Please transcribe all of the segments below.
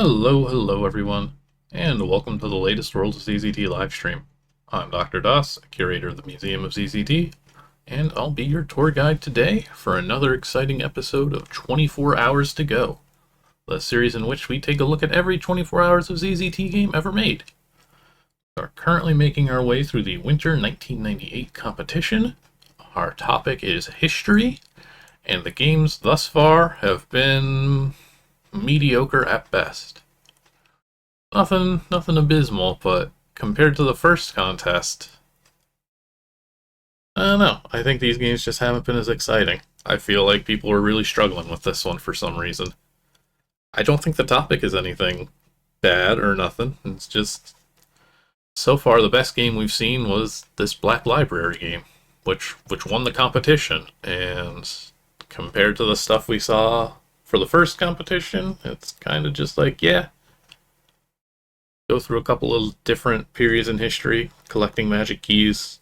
Hello everyone, and welcome to the latest World of ZZT livestream. I'm Dr. Das, curator of the Museum of ZZT, and I'll be your tour guide today for another exciting episode of 24 Hours to Go, the series in which we take a look at every 24 hours of ZZT game ever made. We are currently making our way through the Winter 1998 competition. Our topic is history, and the games thus far have been mediocre at best. Nothing abysmal, but compared to the first contest, I don't know. I think these games just haven't been as exciting. I feel like people are really struggling with this one for some reason. I don't think the topic is anything bad or nothing. It's just, so far the best game we've seen was this Black Library game, which won the competition, and compared to the stuff we saw for the first competition, it's kind of just like, yeah, go through a couple of different periods in history, collecting magic keys,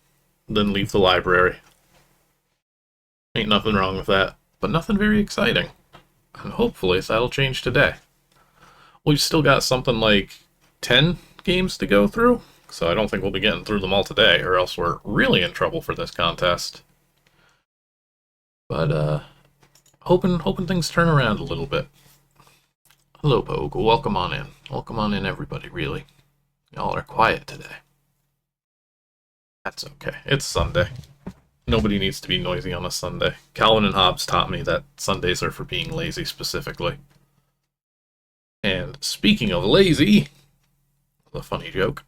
then leave the library. Ain't nothing wrong with that, but nothing very exciting. And hopefully that'll change today. We've still got something like 10 games to go through, so I don't think we'll be getting through them all today, or else we're really in trouble for this contest. But, hoping things turn around a little bit. Hello, Pogue. Welcome on in. Welcome on in, everybody, really. Y'all are quiet today. That's okay. It's Sunday. Nobody needs to be noisy on a Sunday. Calvin and Hobbes taught me that Sundays are for being lazy, specifically. And speaking of lazy, a funny joke,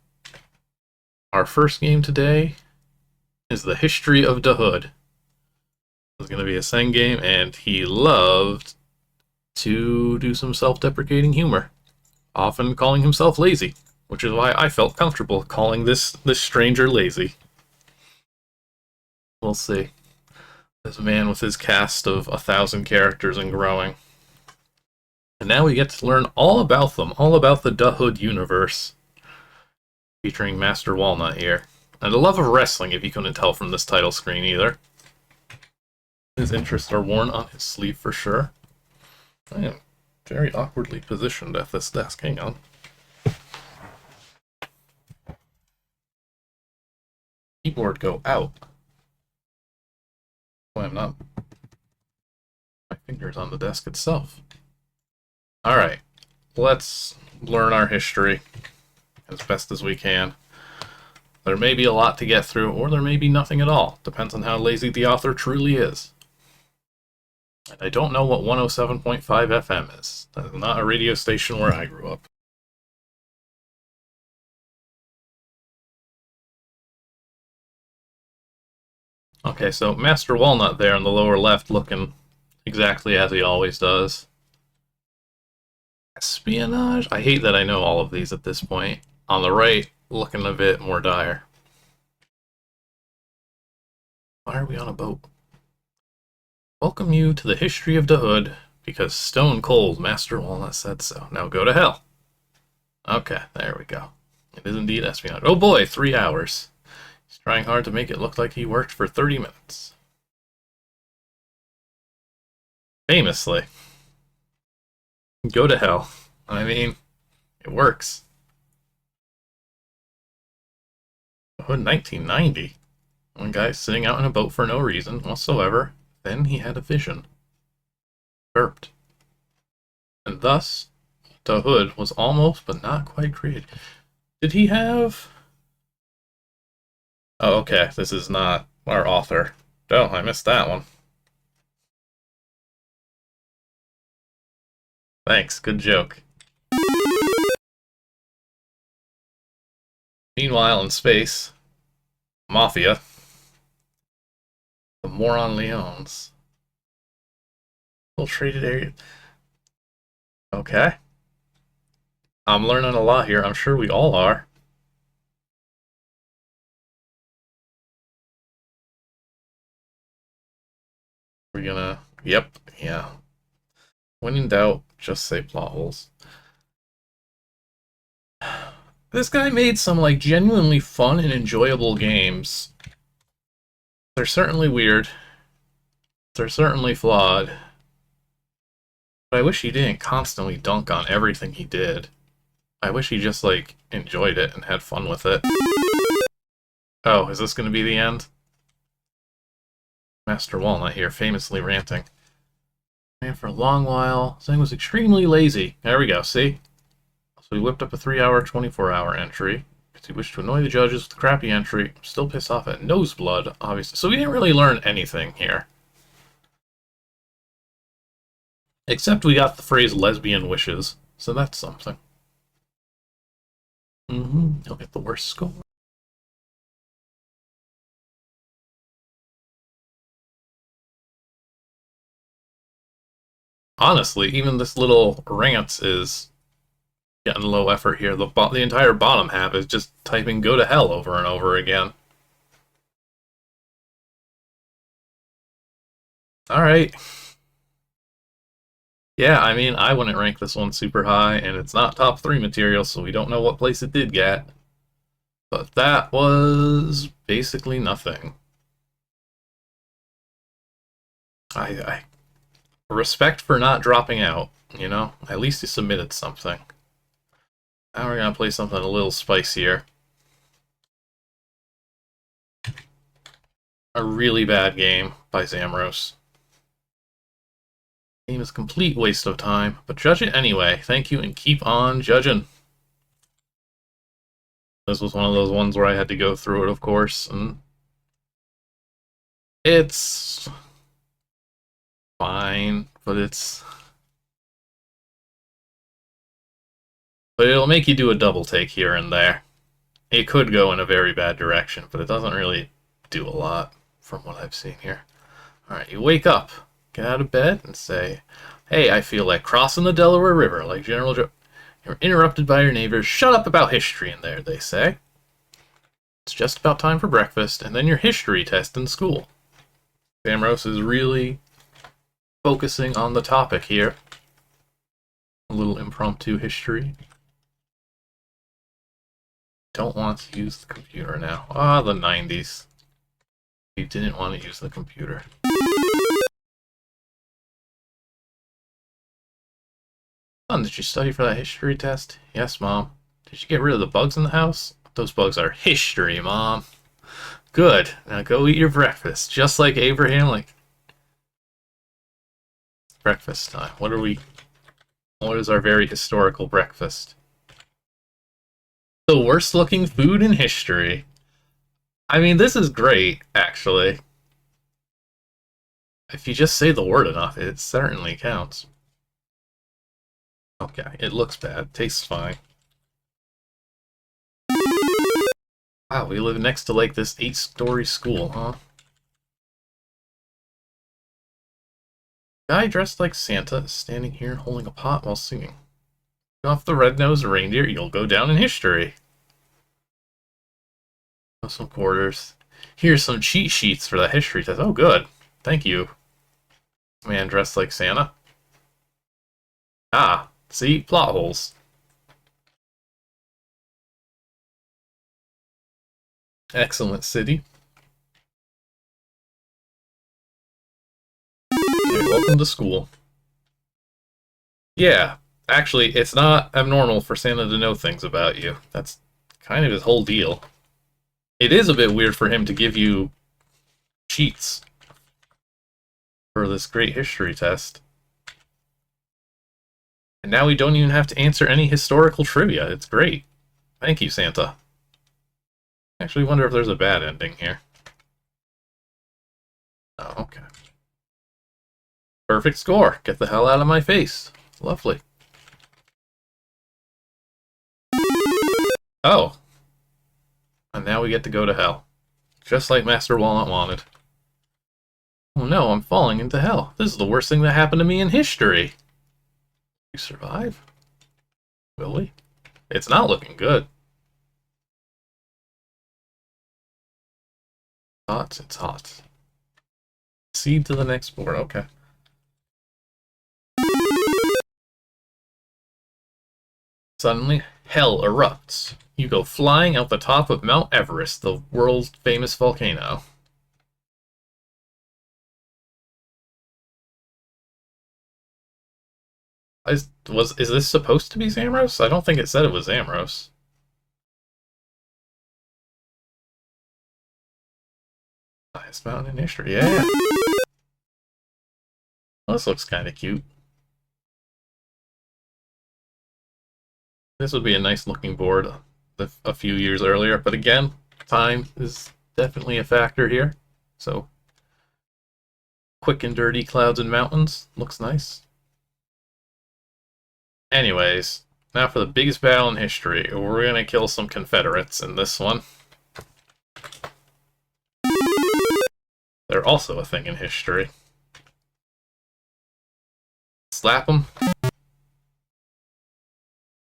our first game today is the History of the Hood. It's going to be a Tseng game, and he loved to do some self-deprecating humor, often calling himself lazy, which is why I felt comfortable calling this stranger lazy. We'll see. This man with his cast of 1,000 characters and growing. And now we get to learn all about them, all about the Da Hood universe, featuring Master Walnut here. And a love of wrestling, if you couldn't tell from this title screen either. His interests are worn on his sleeve for sure. I am very awkwardly positioned at this desk. Hang on. Keyboard go out. Why I'm not. My fingers on the desk itself. Alright. Let's learn our history as best as we can. There may be a lot to get through, or there may be nothing at all. Depends on how lazy the author truly is. And I don't know what 107.5 FM is. That is not a radio station where I grew up. Okay, so Master Walnut there in the lower left looking exactly as he always does. Espionage? I hate that I know all of these at this point. On the right, looking a bit more dire. Why are we on a boat? Welcome you to the History of the Hood, because Stone Cold Master Walnut said so. Now go to hell. Okay, there we go. It is indeed espionage. Oh boy, 3 hours. He's trying hard to make it look like he worked for 30 minutes. Famously. Go to hell. I mean, it works. Hood 1990. One guy sitting out in a boat for no reason whatsoever. Then he had a vision. Burped. And thus, the Hood was almost but not quite created. Did he have... Oh, okay, this is not our author. Oh, I missed that one. Thanks, good joke. Meanwhile, in space, mafia. The moron Leones. Infiltrated area. Okay. I'm learning a lot here. I'm sure we all are. We're gonna... Yep, yeah. When in doubt, just say plot holes. This guy made some, like, genuinely fun and enjoyable games. They're certainly weird. They're certainly flawed. But I wish he didn't constantly dunk on everything he did. I wish he just, like, enjoyed it and had fun with it. Oh, is this going to be the end? Master Walnut here, famously ranting. Ran for a long while. Tseng was extremely lazy. There we go, see? So he whipped up a 3-hour, 24-hour entry. Because he wished to annoy the judges with a crappy entry. Still pissed off at Noseblood, obviously. So we didn't really learn anything here. Except we got the phrase lesbian wishes. So that's something. He'll get the worst score. Honestly, even this little rants is getting low effort here. The entire bottom half is just typing "go to hell" over and over again. Alright. Yeah, I mean, I wouldn't rank this one super high, and it's not top 3 material, so we don't know what place it did get. But that was basically nothing. I respect for not dropping out, you know? At least you submitted something. Now we're gonna play something a little spicier. A really bad game by Zamros. Game is a complete waste of time, but judge it anyway. Thank you and keep on judging. This was one of those ones where I had to go through it, of course, and it's fine, but it'll make you do a double take here and there. It could go in a very bad direction, but it doesn't really do a lot from what I've seen here. Alright, you wake up, get out of bed, and say, "Hey, I feel like crossing the Delaware River, like General Joe." You're interrupted by your neighbors. "Shut up about history in there," they say. It's just about time for breakfast, and then your history test in school. Zamros is really focusing on the topic here. A little impromptu history. Don't want to use the computer now. Ah, the 90s. You didn't want to use the computer. Son, did you study for that history test? Yes, Mom. Did you get rid of the bugs in the house? Those bugs are history, Mom. Good. Now go eat your breakfast. Just like Abraham Lincoln. Breakfast time. What is our very historical breakfast? The worst looking food in history. I mean, this is great, actually. If you just say the word enough, it certainly counts. Okay, it looks bad. Tastes fine. Wow, we live next to, like, this 8-story school, huh? Guy dressed like Santa is standing here holding a pot while singing. Off the red-nosed reindeer, you'll go down in history. Some quarters. Here's some cheat sheets for the history test. Oh, good. Thank you. Man dressed like Santa. Ah, see? Plot holes. Excellent city. Okay, welcome to school. Yeah, actually, it's not abnormal for Santa to know things about you. That's kind of his whole deal. It is a bit weird for him to give you cheats for this great history test. And now we don't even have to answer any historical trivia. It's great. Thank you, Santa. I actually wonder if there's a bad ending here. Oh, okay. Perfect score. Get the hell out of my face. Lovely. Oh. And now we get to go to hell. Just like Master Walnut wanted. Oh no, I'm falling into hell. This is the worst thing that happened to me in history. You survive? Will we? It's not looking good. Hot, it's hot. Proceed to the next board, okay. Suddenly, hell erupts. You go flying out the top of Mount Everest, the world's famous volcano. Is this supposed to be Zamros? I don't think it said it was Zamros. Highest mountain in history, yeah. Well, this looks kind of cute. This would be a nice looking board a few years earlier, but again, time is definitely a factor here. So, quick and dirty clouds and mountains looks nice. Anyways, now for the biggest battle in history. We're gonna kill some Confederates in this one. They're also a thing in history. Slap them.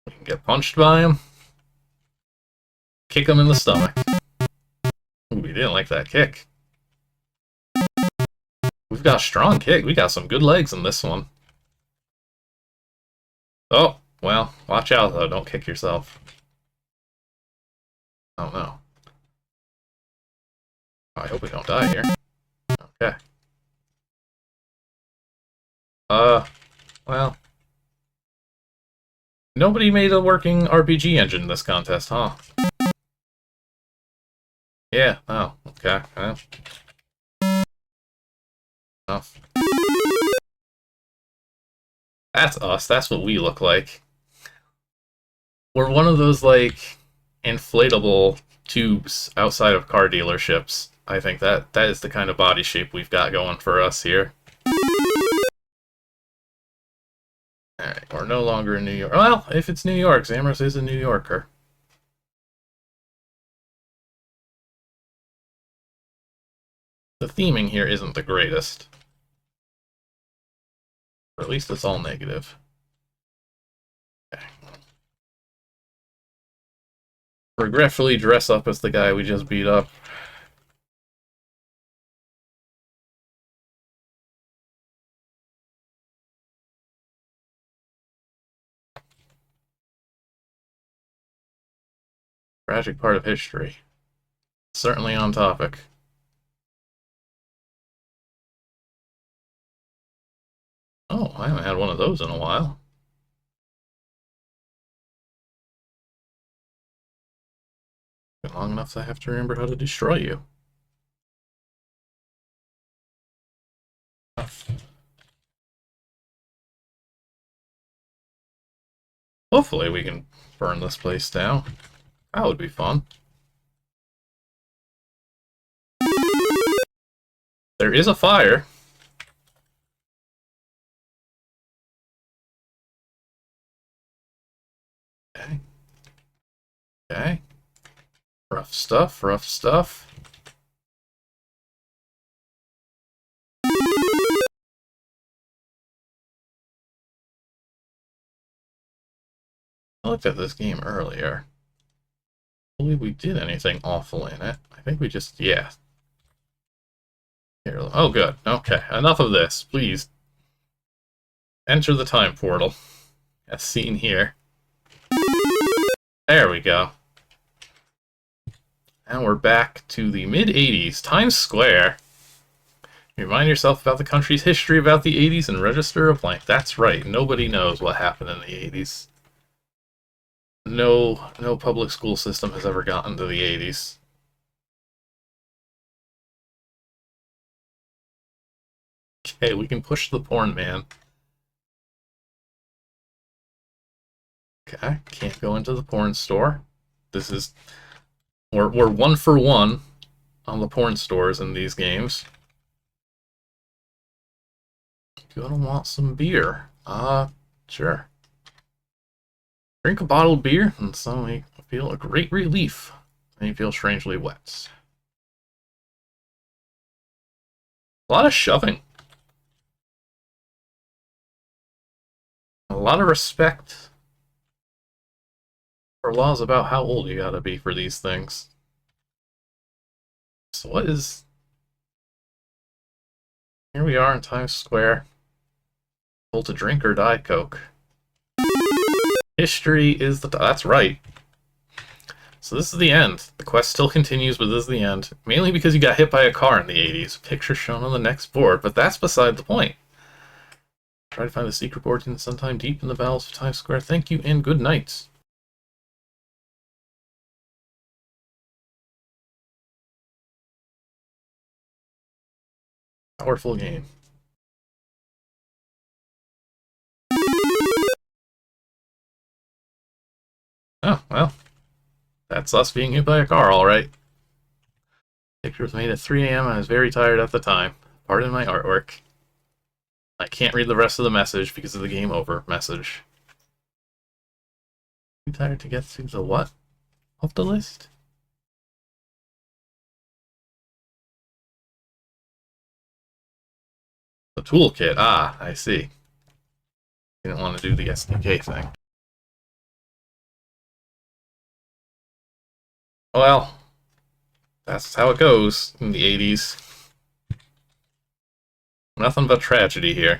We can get punched by them. Kick them in the stomach. Ooh, we didn't like that kick. We've got a strong kick. We got some good legs in this one. Oh, well, watch out though. Don't kick yourself. Oh no. I hope we don't die here. Okay. Well. Nobody made a working RPG engine in this contest, huh? Yeah, oh, okay. Well. Enough. That's us. That's what we look like. We're one of those, like, inflatable tubes outside of car dealerships. I think that is the kind of body shape we've got going for us here. Alright, we're no longer in New York. Well, if it's New York, Zamros is a New Yorker. The theming here isn't the greatest. Or at least it's all negative. Okay. Regretfully dress up as the guy we just beat up. Tragic part of history. Certainly on topic. Oh, I haven't had one of those in a while. Been long enough to have to remember how to destroy you. Hopefully we can burn this place down. That would be fun. There is a fire. Okay. Okay. Rough stuff, rough stuff. I looked at this game earlier. I believe we did anything awful in it. I think we just, yeah. Here, oh, good. Okay, enough of this, please. Enter the time portal, as seen here. There we go. And we're back to the mid-80s, Times Square. Remind yourself about the country's history about the 80s and register a blank. That's right, nobody knows what happened in the 80s. No public school system has ever gotten to the 80s. Okay, we can push the porn man. Okay, can't go into the porn store. This is... We're 1 for 1 on the porn stores in these games. Gonna want some beer. Sure. Drink a bottled beer, and suddenly feel a great relief. And you feel strangely wet. A lot of shoving. A lot of respect for laws about how old you gotta be for these things. So what is... Here we are in Times Square. Told to drink or die Coke. History is the... That's right. So this is the end. The quest still continues, but this is the end. Mainly because you got hit by a car in the 80s. Picture shown on the next board, but that's beside the point. Try to find the secret board in sometime deep in the bowels of Times Square. Thank you and good night. Powerful game. Oh, well. That's us being hit by a car, alright. Picture was made at 3 a.m. I was very tired at the time. Pardon my artwork. I can't read the rest of the message because of the game over message. Too tired to get to the what of the list? The toolkit. Ah, I see. Didn't want to do the SDK thing. Well, that's how it goes in the 80s. Nothing but tragedy here.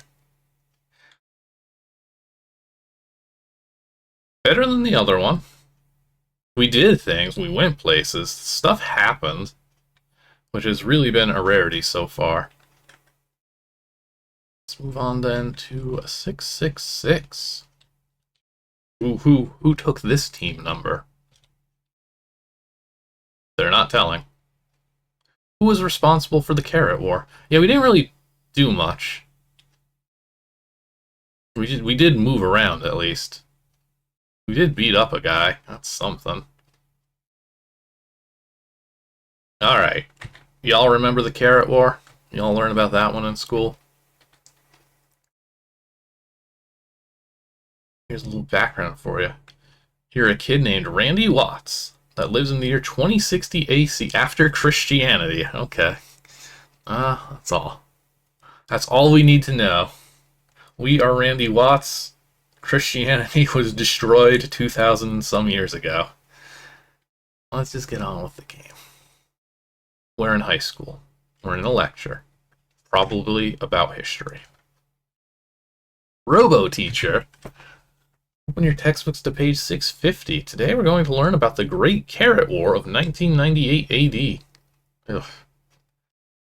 Better than the other one. We did things, we went places, stuff happened, which has really been a rarity so far. Let's move on then to a 666. Ooh, who took this team number? They're not telling. Who was responsible for the Carrot War? Yeah, we didn't really do much. We did move around, at least. We did beat up a guy. That's something. Alright. Y'all remember the Carrot War? Y'all learn about that one in school? Here's a little background for you. You're a kid named Randy Watts that lives in the year 2060 AC after Christianity. Okay. That's all. That's all we need to know. We are Randy Watts. Christianity was destroyed 2,000 and some years ago. Let's just get on with the game. We're in high school. We're in a lecture. Probably about history. Robo-teacher. Open your textbooks to page 650. Today we're going to learn about the Great Carrot War of 1998 AD. Ugh.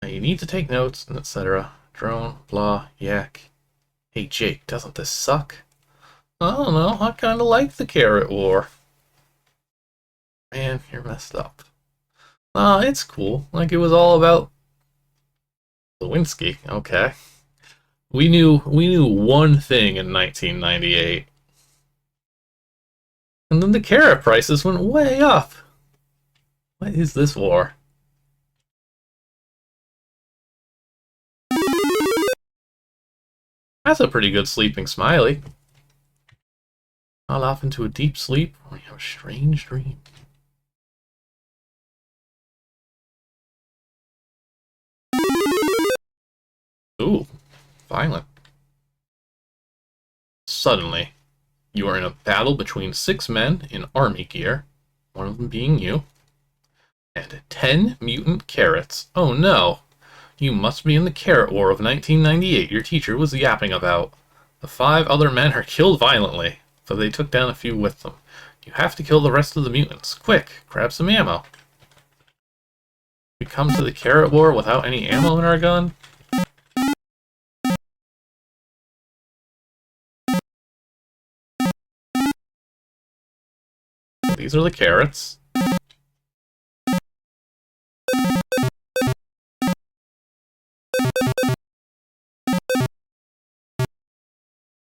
Now you need to take notes, and etc. Drone, blah, yak. Hey Jake, doesn't this suck? I don't know, I kinda like the Carrot War. Man, you're messed up. It's cool. Like, it was all about Lewinsky. Okay. We knew one thing in 1998. And then the carrot prices went way up. What is this war? That's a pretty good sleeping smiley. Nod off into a deep sleep or you have a strange dream. Ooh, violent. Suddenly, you are in a battle between 6 men in army gear, one of them being you, and 10 mutant carrots. Oh no! You must be in the Carrot War of 1998 your teacher was yapping about. The 5 other men are killed violently, but they took down a few with them. You have to kill the rest of the mutants. Quick, grab some ammo. We come to the Carrot War without any ammo in our gun? These are the carrots.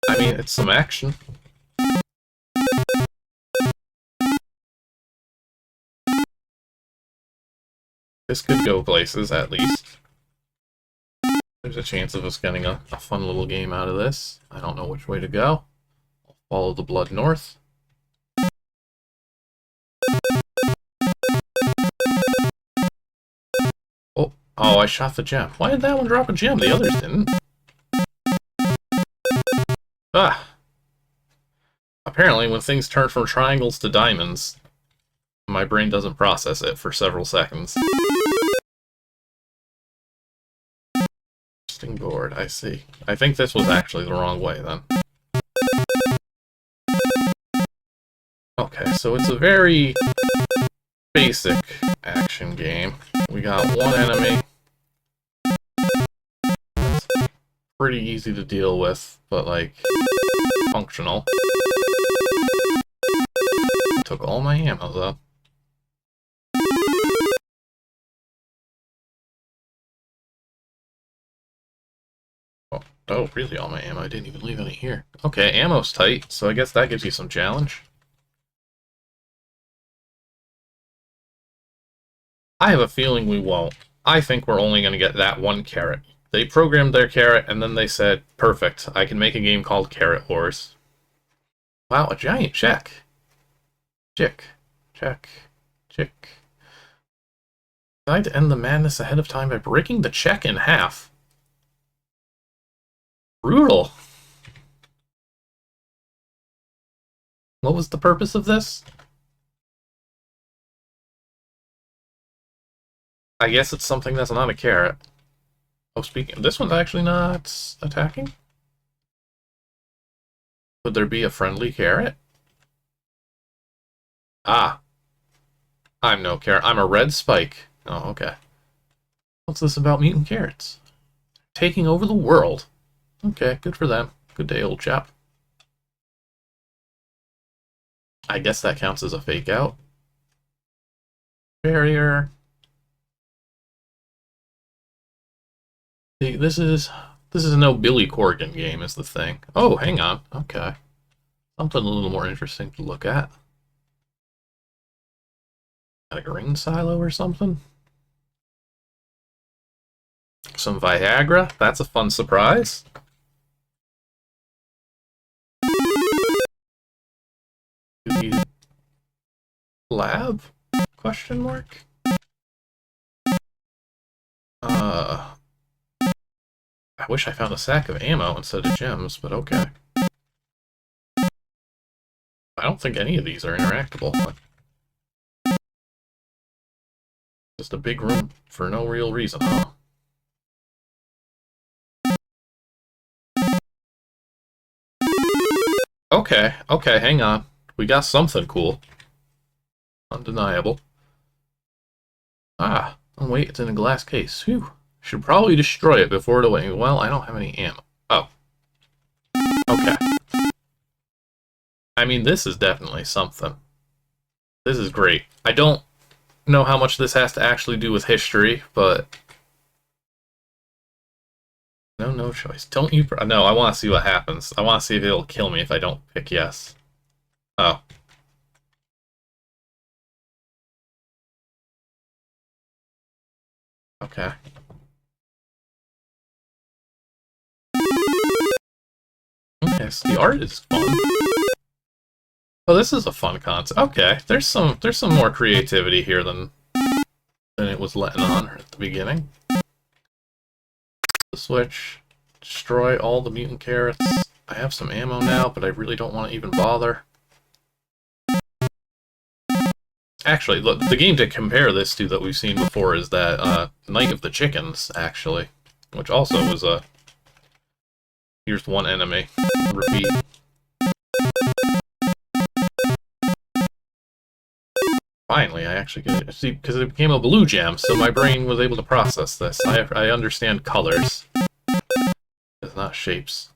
I mean, it's some action. This could go places, at least. There's a chance of us getting a fun little game out of this. I don't know which way to go. I'll follow the blood north. Oh, I shot the gem. Why did that one drop a gem? The others didn't. Ah! Apparently, when things turn from triangles to diamonds, my brain doesn't process it for several seconds. Interesting board, I see. I think this was actually the wrong way, then. Okay, so it's a very basic action game. We got one enemy. pretty easy to deal with, but like functional. Took all my ammo though. Oh, really all my ammo? I didn't even leave any here. Okay, ammo's tight, so I guess that gives you some challenge. I have a feeling we won't. I think we're only going to get that one carrot. They programmed their carrot, and then they said, perfect, I can make a game called Carrot Wars. Wow, a giant check. Chick. Check. Chick. Decide to end the madness ahead of time by breaking the check in half. Brutal. What was the purpose of this? I guess it's something that's not a carrot. Oh, speaking, this one's actually not attacking? Would there be a friendly carrot? Ah. I'm no carrot. I'm a red spike. Oh, okay. What's this about mutant carrots? Taking over the world. Okay, good for them. Good day, old chap. I guess that counts as a fake out. Barrier. See, this is no Billy Corgan game, is the thing. Oh, hang on. Okay. Something a little more interesting to look at. Like a grain silo or something? Some Viagra? That's a fun surprise. Lab? Question mark? I wish I found a sack of ammo instead of gems, but okay. I don't think any of these are interactable. Just a big room for no real reason, huh? Okay, okay, hang on. We got something cool. Undeniable. Ah, oh wait, it's in a glass case. Phew. Should probably destroy it before it away. Well, I don't have any ammo. Oh. Okay. I mean, this is definitely something. This is great. I don't know how much this has to actually do with history, but... No choice. Don't you... No, I want to see what happens. I want to see if it'll kill me if I don't pick yes. Oh. Okay. Yes, the art is fun. Oh, this is a fun concept. Okay, there's some more creativity here than it was letting on at the beginning. The switch, destroy all the mutant carrots. I have some ammo now, but I really don't want to even bother. Actually, look, the game to compare this to that we've seen before is that Night of the Chickens, actually, which also was a... Here's one enemy. Repeat. Finally, I actually get it. See, because it became a blue gem, so my brain was able to process this. I understand colors. It's not shapes.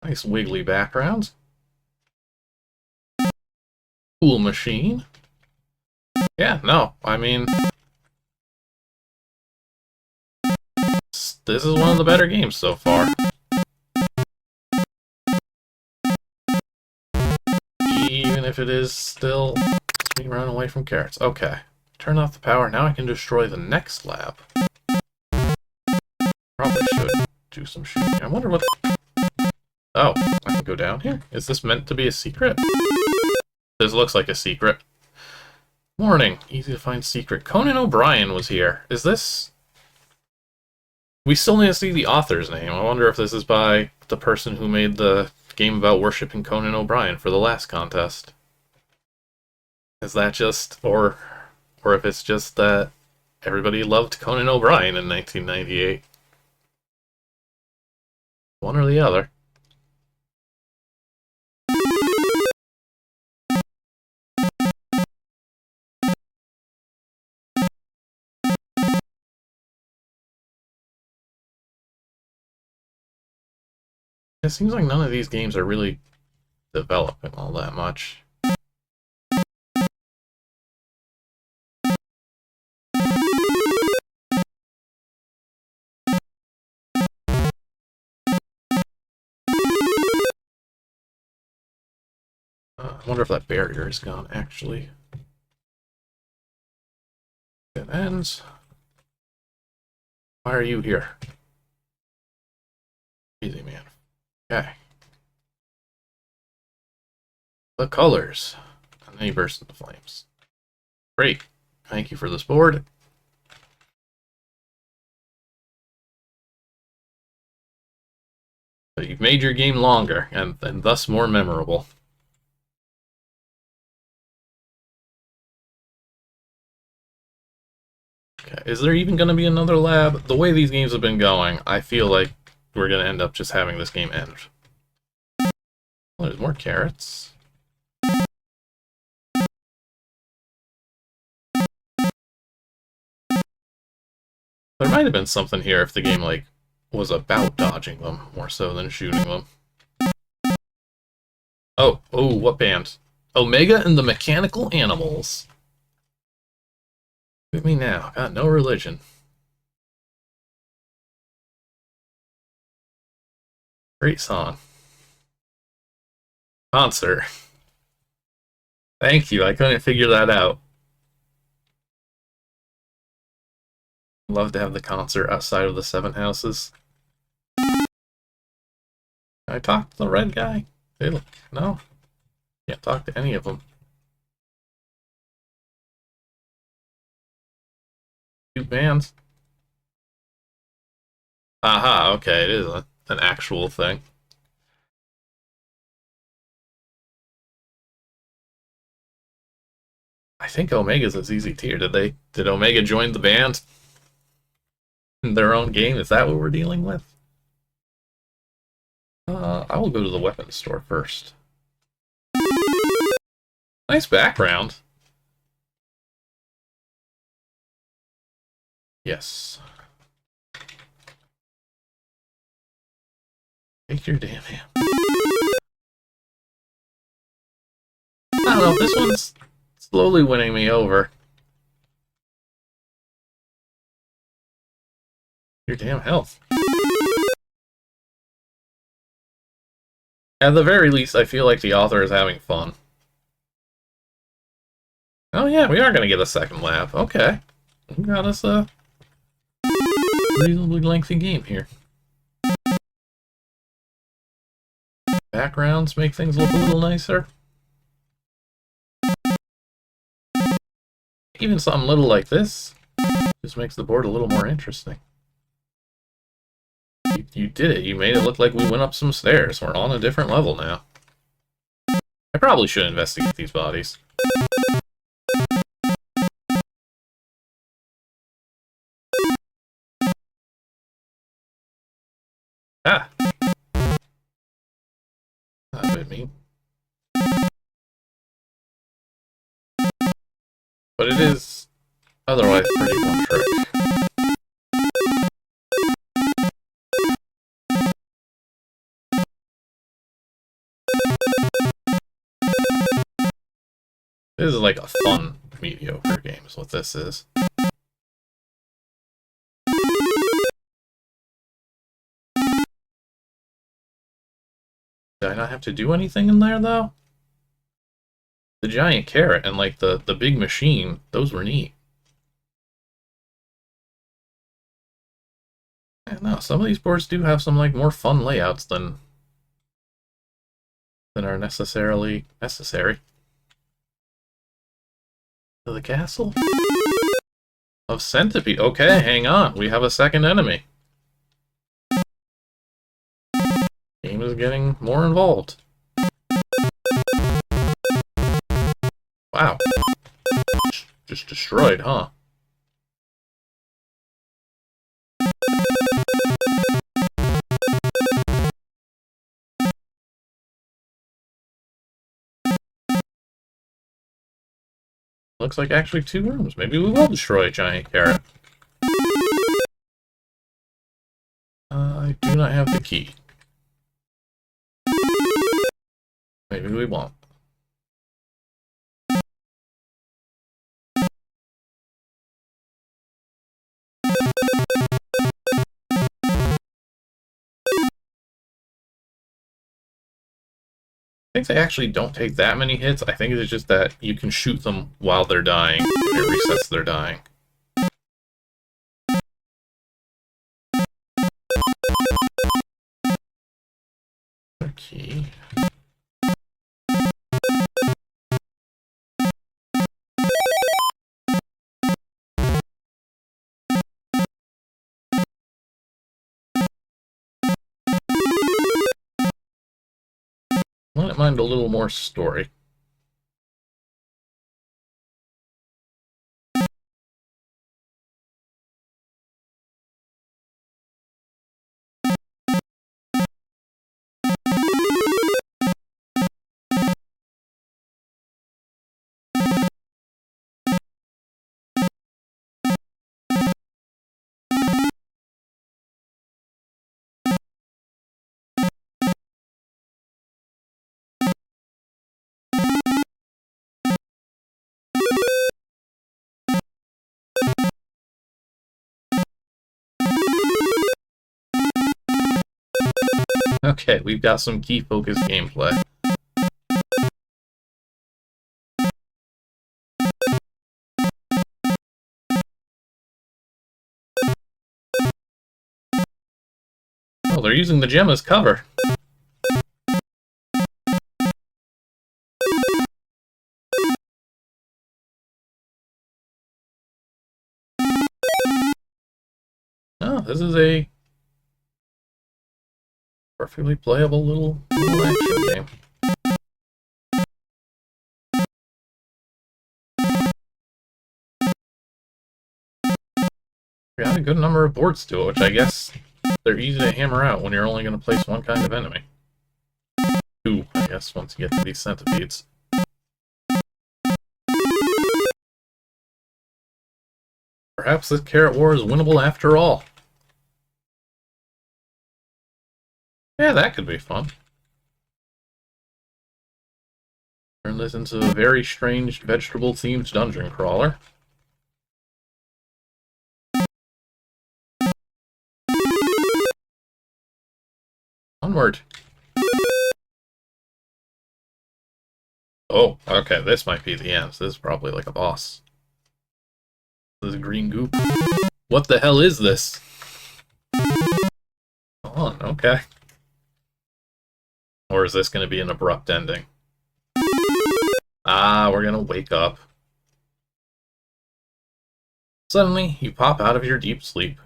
Nice wiggly background. Cool machine. Yeah, no, I mean... This is one of the better games so far. Even if it is still me running away from carrots. Okay. Turn off the power. Now I can destroy the next lab. Probably should do some shooting. I wonder what... Oh, I can go down here? Is this meant to be a secret? This looks like a secret. Warning. Easy to find secret. Conan O'Brien was here. Is this... We still need to see the author's name. I wonder if this is by the person who made the game about worshipping Conan O'Brien for the last contest. Is that just... Or if it's just that everybody loved Conan O'Brien in 1998. One or the other. It seems like none of these games are really developing all that much. I wonder if that barrier is gone, actually. It ends. Why are you here? Easy, man. Okay. The colors. And then he bursts into flames. Great. Thank you for this board. So you've made your game longer, and thus more memorable. Okay, is there even going to be another lab? The way these games have been going, I feel like we're going to end up just having this game end. Oh, there's more carrots. There might have been something here if the game, like, was about dodging them more so than shooting them. Oh, what band? Omega and the Mechanical Animals. Look at me now. Got no religion. Great song. Concert. Thank you. I couldn't figure that out. Love to have the concert outside of the 7 houses. Can I talk to the red guy? No. Can't talk to any of them. Two bands. Aha, okay, it is an actual thing. I think Omega's a ZZ tier. Did Omega join the band in their own game? Is that what we're dealing with? I will go to the weapons store first. Nice background. Yes. Take your damn hand. I don't know, this one's slowly winning me over. Your damn health. At the very least, I feel like the author is having fun. Oh yeah, we are going to get a second lab. Okay. We got us a reasonably lengthy game here. Backgrounds make things look a little nicer. Even something little like this just makes the board a little more interesting. You did it. You made it look like we went up some stairs. We're on a different level now. I probably should investigate these bodies. Ah! Not a bit mean. But it is otherwise pretty one trick. This is like a fun, mediocre game is what this is. Did I not have to do anything in there, though? The giant carrot and, like, the big machine, those were neat. I don't know, some of these boards do have some, like, more fun layouts than are necessarily necessary. To the castle? Of Centipede. Okay, hang on. We have a second enemy. Game is getting more involved. Wow. Just destroyed, huh? Looks like actually 2 rooms. Maybe we will destroy a giant carrot. I do not have the key. Maybe we won't. I think they actually don't take that many hits. I think it's just that you can shoot them while they're dying, and it resets their dying. Okay. I wouldn't mind a little more story. Okay, we've got some key focus gameplay. Oh, they're using the gem as cover. Oh, this is a perfectly playable little action game. We got a good number of boards to it, which I guess they're easy to hammer out when you're only going to place one kind of enemy. Two, I guess, once you get to these centipedes. Perhaps this carrot war is winnable after all. Yeah, that could be fun. Turn this into a very strange vegetable-themed dungeon crawler. Onward. Oh, okay, this might be the end. This is probably like a boss. This is green goop. What the hell is this? Oh, okay. Or is this going to be an abrupt ending? Ah, we're going to wake up. Suddenly, you pop out of your deep sleep.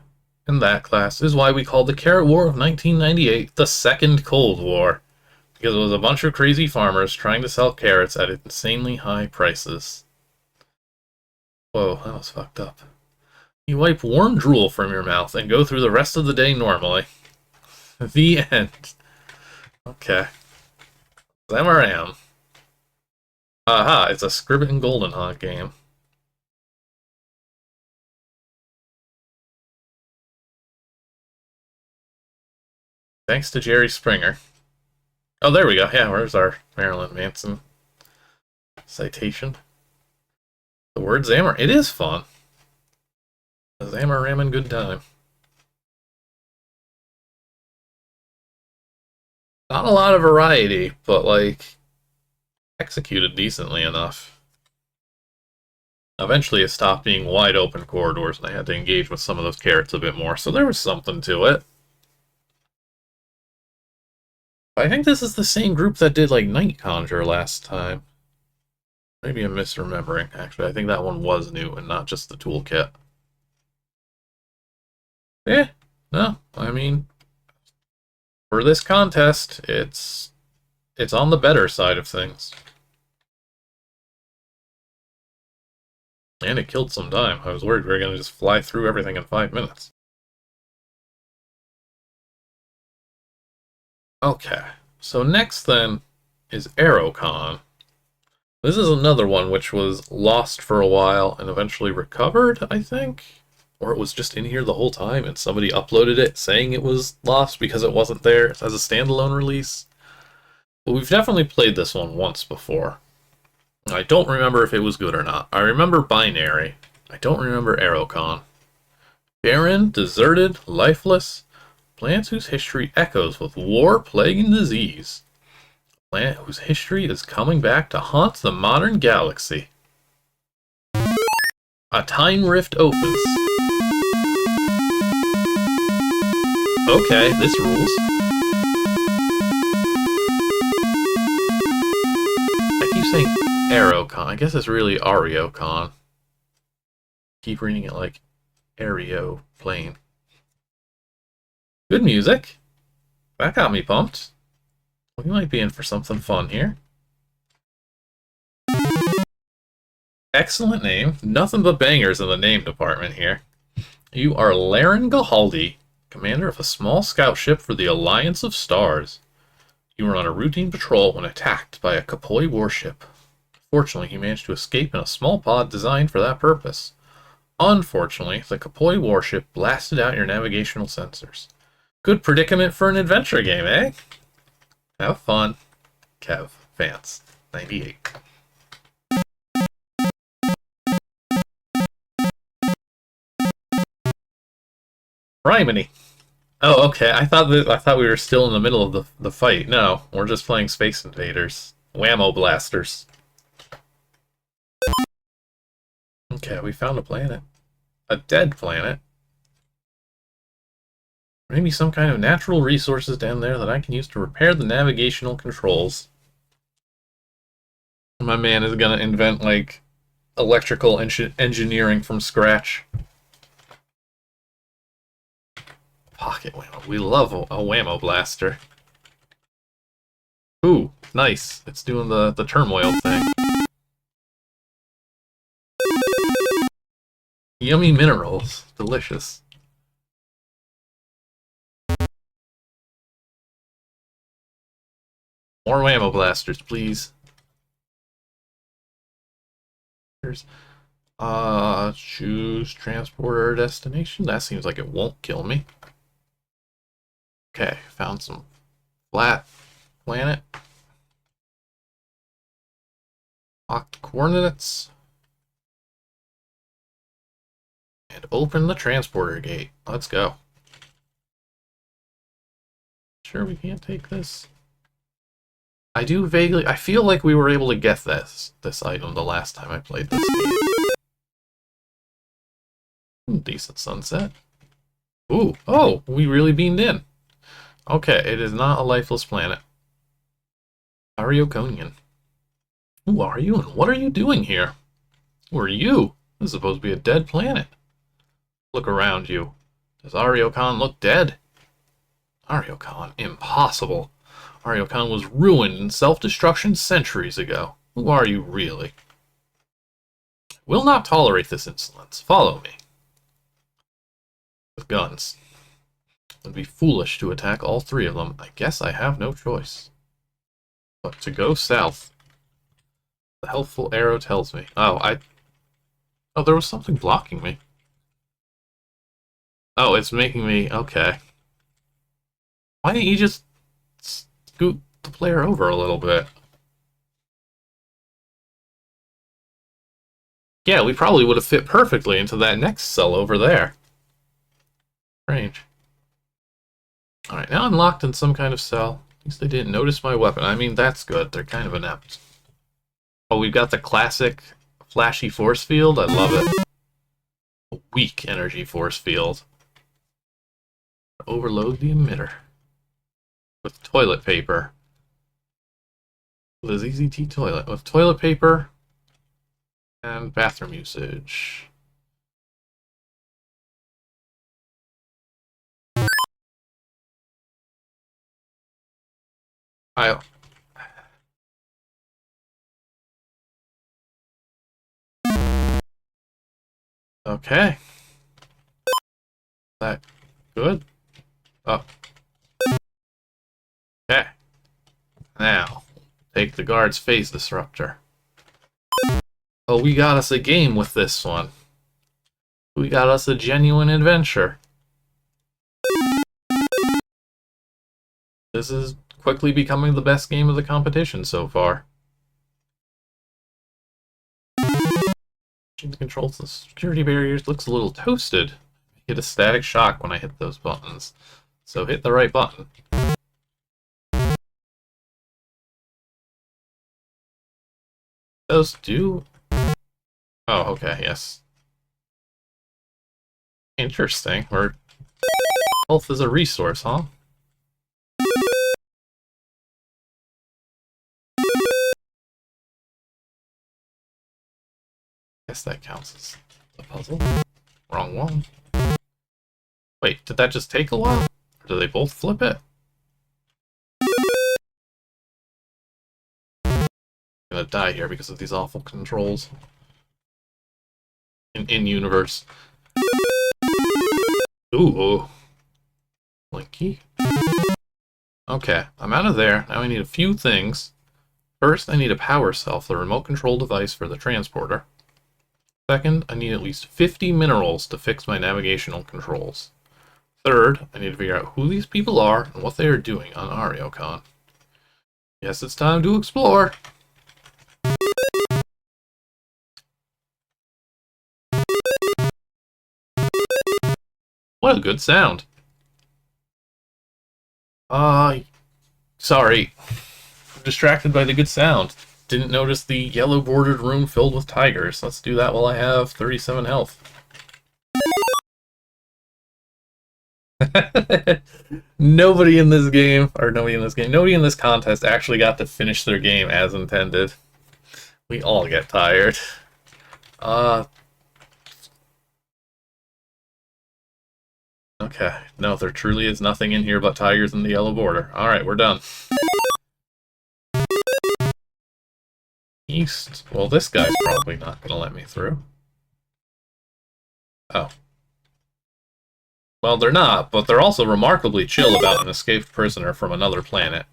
And that, class, is why we called the Carrot War of 1998 the Second Cold War. Because it was a bunch of crazy farmers trying to sell carrots at insanely high prices. Whoa, that was fucked up. You wipe warm drool from your mouth and go through the rest of the day normally. The end. Okay. Zamros. Aha, it's a Scribbit and Goldenhog game. Thanks to Jerry Springer. Oh, there we go. Yeah, where's our Marilyn Manson citation? The word Zammer. It is fun. A Zammer ramming good time. Not a lot of variety, but, like, executed decently enough. Eventually it stopped being wide open corridors and I had to engage with some of those carrots a bit more, so there was something to it. I think this is the same group that did, like, Night Conjure last time. Maybe I'm misremembering, actually. I think that one was new and not just the toolkit. Eh, no, I mean, for this contest, it's on the better side of things. And it killed some time. I was worried we were going to just fly through everything in 5 minutes. Okay, so next then is Areocon. This is another one which was lost for a while and eventually recovered, I think? Or it was just in here the whole time and somebody uploaded it saying it was lost because it wasn't there as a standalone release. But we've definitely played this one once before. I don't remember if it was good or not. I remember Binary. I don't remember Areocon. Barren, deserted, lifeless, planet whose history echoes with war, plague, and disease. Planet whose history is coming back to haunt the modern galaxy. A time rift opens. Okay, this rules. I keep saying Areocon. I guess it's really Areocon. Keep reading it like Aeroplane. Good music. That got me pumped. We might be in for something fun here. Excellent name. Nothing but bangers in the name department here. You are Laren Gahaldi, commander of a small scout ship for the Alliance of Stars. You were on a routine patrol when attacked by a Kapoi warship. Fortunately, you managed to escape in a small pod designed for that purpose. Unfortunately, the Kapoi warship blasted out your navigational sensors. Good predicament for an adventure game, eh? Have fun. Kev Vance, 98. Rhymony. Oh, okay. I thought we were still in the middle of the fight. No, we're just playing Space Invaders. Whammo blasters. Okay, we found a planet. A dead planet. Maybe some kind of natural resources down there that I can use to repair the navigational controls. My man is gonna invent, like, electrical engineering from scratch. Pocket whammo. We love a whammo blaster. Ooh, nice. It's doing the turmoil thing. Yummy minerals. Delicious. More whammo blasters, please. Choose transporter destination. That seems like it won't kill me. Okay, found some flat planet. Locked coordinates. And open the transporter gate. Let's go. Sure we can't take this? I feel like we were able to get this item the last time I played this game. Decent sunset. Ooh, oh, we really beamed in. Okay, it is not a lifeless planet. Areoconian. Who are you and what are you doing here? Who are you? This is supposed to be a dead planet. Look around you. Does Areocon look dead? Areocon? Impossible. Areocon was ruined in self-destruction centuries ago. Who are you, really? Will not tolerate this insolence. Follow me. With guns. It would be foolish to attack all three of them. I guess I have no choice. But to go south. The helpful arrow tells me. Oh, there was something blocking me. Oh, it's making me... Okay. Why didn't you just scoot the player over a little bit? Yeah, we probably would have fit perfectly into that next cell over there. Strange. Alright, now I'm locked in some kind of cell. At least they didn't notice my weapon. I mean, that's good. They're kind of inept. Oh, we've got the classic flashy force field. I love it. A weak energy force field. Overload the emitter. With toilet paper. With a ZZT toilet. With toilet paper and bathroom usage. Okay. That good? Oh. Okay. Now, take the guard's phase disruptor. Oh, we got us a game with this one. We got us a genuine adventure. This is quickly becoming the best game of the competition so far. The controls the security barriers looks a little toasted. I get a static shock when I hit those buttons. So hit the right button. Those do... Oh, okay, yes. Interesting. Or health is a resource, huh? Guess that counts as a puzzle. Wrong one. Wait, did that just take a while? Or do they both flip it? I'm gonna die here because of these awful controls. In-universe. Ooh. Blinky. Okay, I'm out of there. Now I need a few things. First, I need a power cell for the remote control device for the transporter. Second, I need at least 50 minerals to fix my navigational controls. Third, I need to figure out who these people are and what they are doing on Areocon. Yes, it's time to explore! What a good sound. Sorry. I'm distracted by the good sound. Didn't notice the yellow bordered room filled with tigers. Let's do that while I have 37 health. Nobody in this contest actually got to finish their game as intended. We all get tired. Okay. No, there truly is nothing in here but tigers and the yellow border. Alright, we're done. East. Well, this guy's probably not going to let me through. Oh. Well, they're not, but they're also remarkably chill about an escaped prisoner from another planet.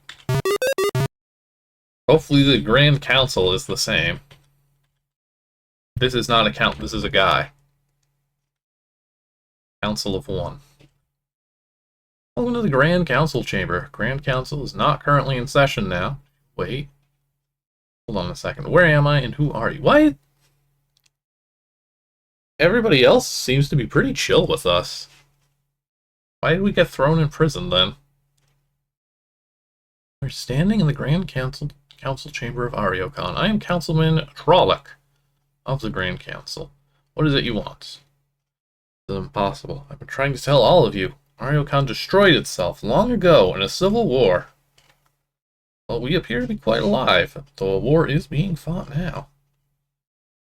Hopefully the Grand Council is the same. This is not a count, this is a guy. Council of One. Welcome to the Grand Council Chamber. Grand Council is not currently in session now. Wait. Hold on a second. Where am I and who are you? What? Everybody else seems to be pretty chill with us. Why did we get thrown in prison then? We're standing in the Grand Council Chamber of Areocon. I am Councilman Aric of the Grand Council. What is it you want? It's impossible. I've been trying to tell all of you. Areocon destroyed itself long ago in a civil war. Well, we appear to be quite alive, though a war is being fought now.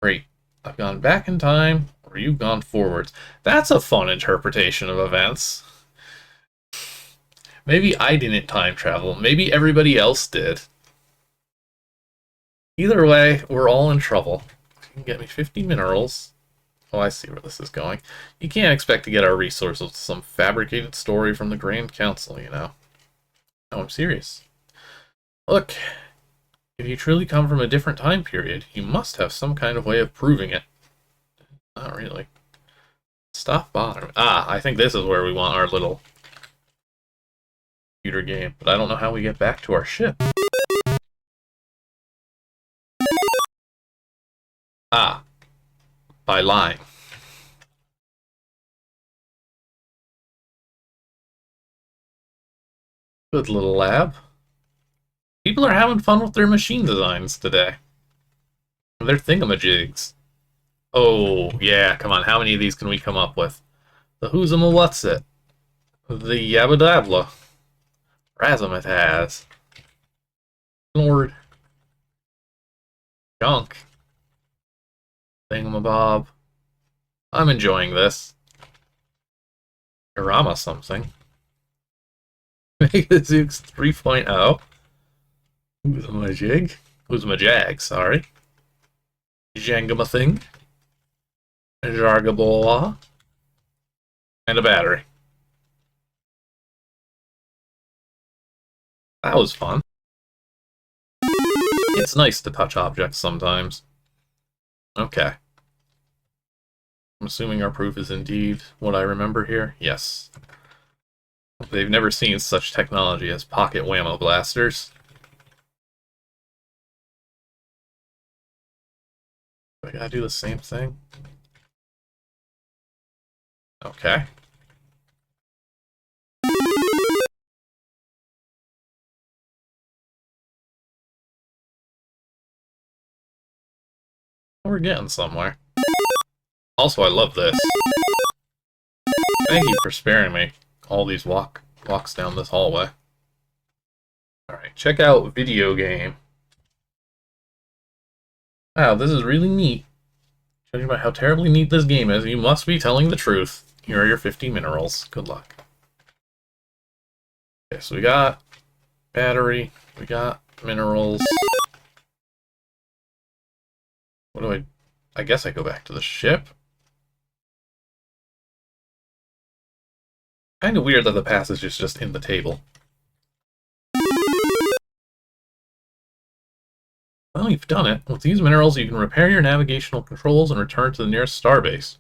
Great. I've gone back in time, or you've gone forwards. That's a fun interpretation of events. Maybe I didn't time travel. Maybe everybody else did. Either way, we're all in trouble. You can get me 50 minerals. Oh, I see where this is going. You can't expect to get our resources with some fabricated story from the Grand Council, you know. No, I'm serious. Look, if you truly come from a different time period, you must have some kind of way of proving it. Not really. Stop bothering. Ah, I think this is where we want our little computer game, but I don't know how we get back to our ship. Ah. By lying. Good little lab. People are having fun with their machine designs today. They're thingamajigs. Oh, yeah, come on, how many of these can we come up with? The who's em a what's it? The yabba-dabla. Razumeth has. Lord. Junk. Thingamabob. I'm enjoying this. Irama something. Megazooks 3.0. Who's my jig? Who's my jag, sorry. Jangama thing. Jargabola. And a battery. That was fun. It's nice to touch objects sometimes. Okay. I'm assuming our proof is indeed what I remember here. Yes. They've never seen such technology as pocket whammo blasters. I gotta do the same thing? Okay. We're getting somewhere. Also, I love this. Thank you for sparing me all these walks down this hallway. Alright, check out video game. Wow, this is really neat. Judging by how terribly neat this game is, you must be telling the truth. Here are your 50 minerals. Good luck. Okay, so we got battery, we got minerals. What do I guess I go back to the ship. Kind of weird that the passage is just in the table. Well, you've done it. With these minerals, you can repair your navigational controls and return to the nearest starbase.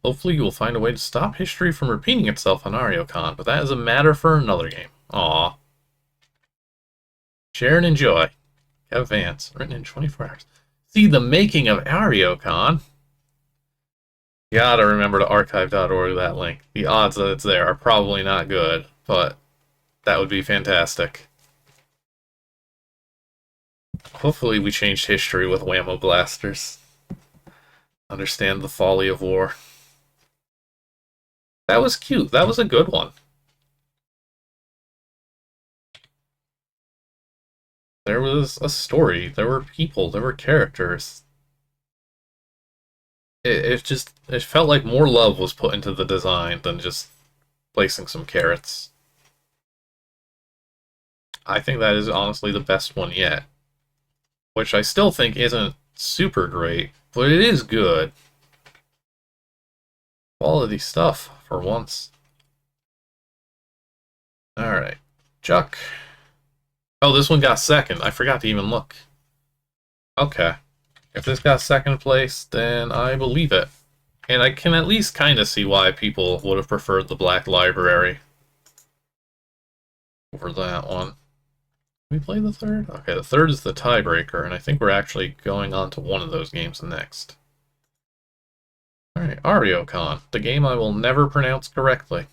Hopefully, you will find a way to stop history from repeating itself on Areocon, but that is a matter for another game. Aww. Share and enjoy. Kev Vance, written in 24 hours. See the making of Areocon. You gotta remember to archive.org that link. The odds that it's there are probably not good, but that would be fantastic. Hopefully we changed history with whammo blasters. Understand the folly of war. That was cute. That was a good one. There was a story. There were people. There were characters. It felt like more love was put into the design than just placing some carrots. I think that is honestly the best one yet. Which I still think isn't super great, but it is good. Quality stuff, for once. Alright. Chuck. Oh, this one got second. I forgot to even look. Okay. If this got second place, then I believe it. And I can at least kind of see why people would have preferred the Black Library over that one. Can we play the third? Okay, the third is the tiebreaker, and I think we're actually going on to one of those games next. Alright, Areocon, the game I will never pronounce correctly.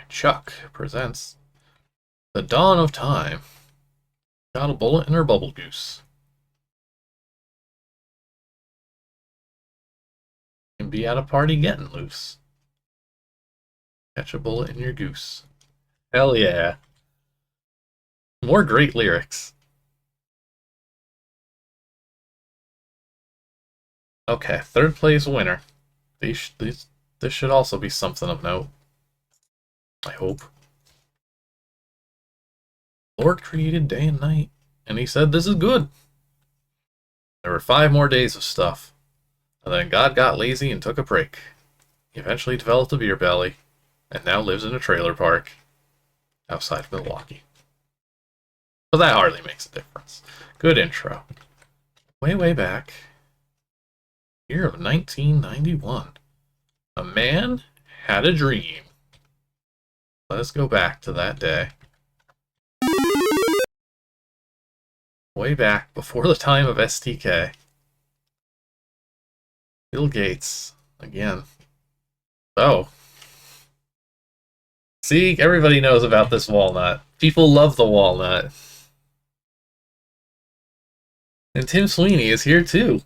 Chuck presents The Dawn of Time. Got a bullet in her bubble goose. Can be at a party getting loose. Catch a bullet in your goose. Hell yeah. More great lyrics. Okay, third place winner. This should also be something of note. I hope. Lord created day and night, and he said this is good. There were 5 more days of stuff, and then God got lazy and took a break. He eventually developed a beer belly, and now lives in a trailer park outside of Milwaukee. So that hardly makes a difference. Good intro. Way back. Year of 1991. A man had a dream. Let us go back to that day. Way back, before the time of STK. Bill Gates. Again. Oh. See, everybody knows about this walnut. People love the walnut. And Tim Sweeney is here too.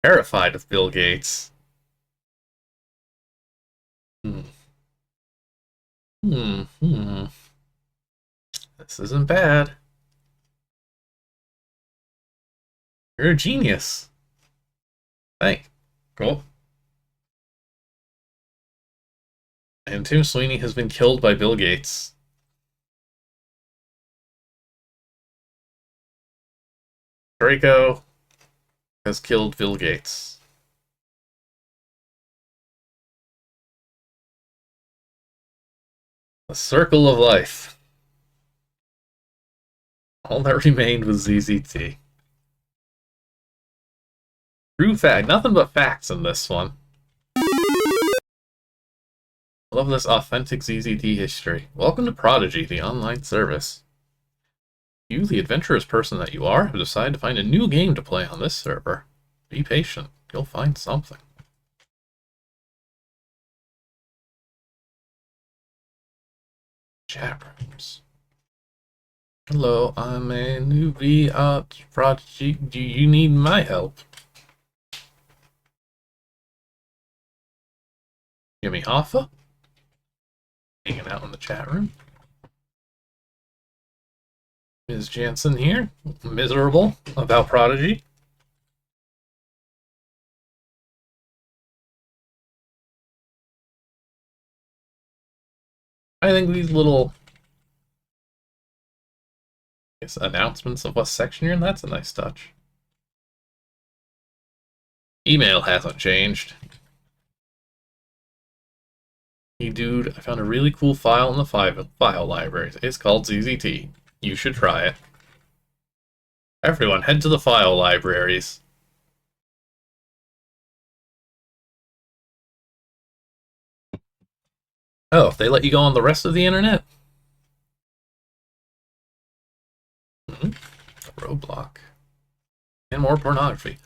Terrified of Bill Gates. This isn't bad. You're a genius. Thanks. Cool. And Tim Sweeney has been killed by Bill Gates. Draco has killed Bill Gates. A circle of life. All that remained was ZZT. True fact. Nothing but facts in this one. Love this authentic ZZT history. Welcome to Prodigy, the online service. You, the adventurous person that you are, have decided to find a new game to play on this server. Be patient. You'll find something. Chat rooms. Hello, I'm a newbie at Prodigy. Do you need my help? Jimmy Hoffa? Hanging out in the chat room. Ms. Jansen here, miserable about Prodigy. I think these little announcements of what section you're in, that's a nice touch. Email hasn't changed. Hey dude, I found a really cool file in the file library. It's called ZZT. You should try it. Everyone, head to the file libraries. Oh, they let you go on the rest of the internet? Roadblock. And more pornography.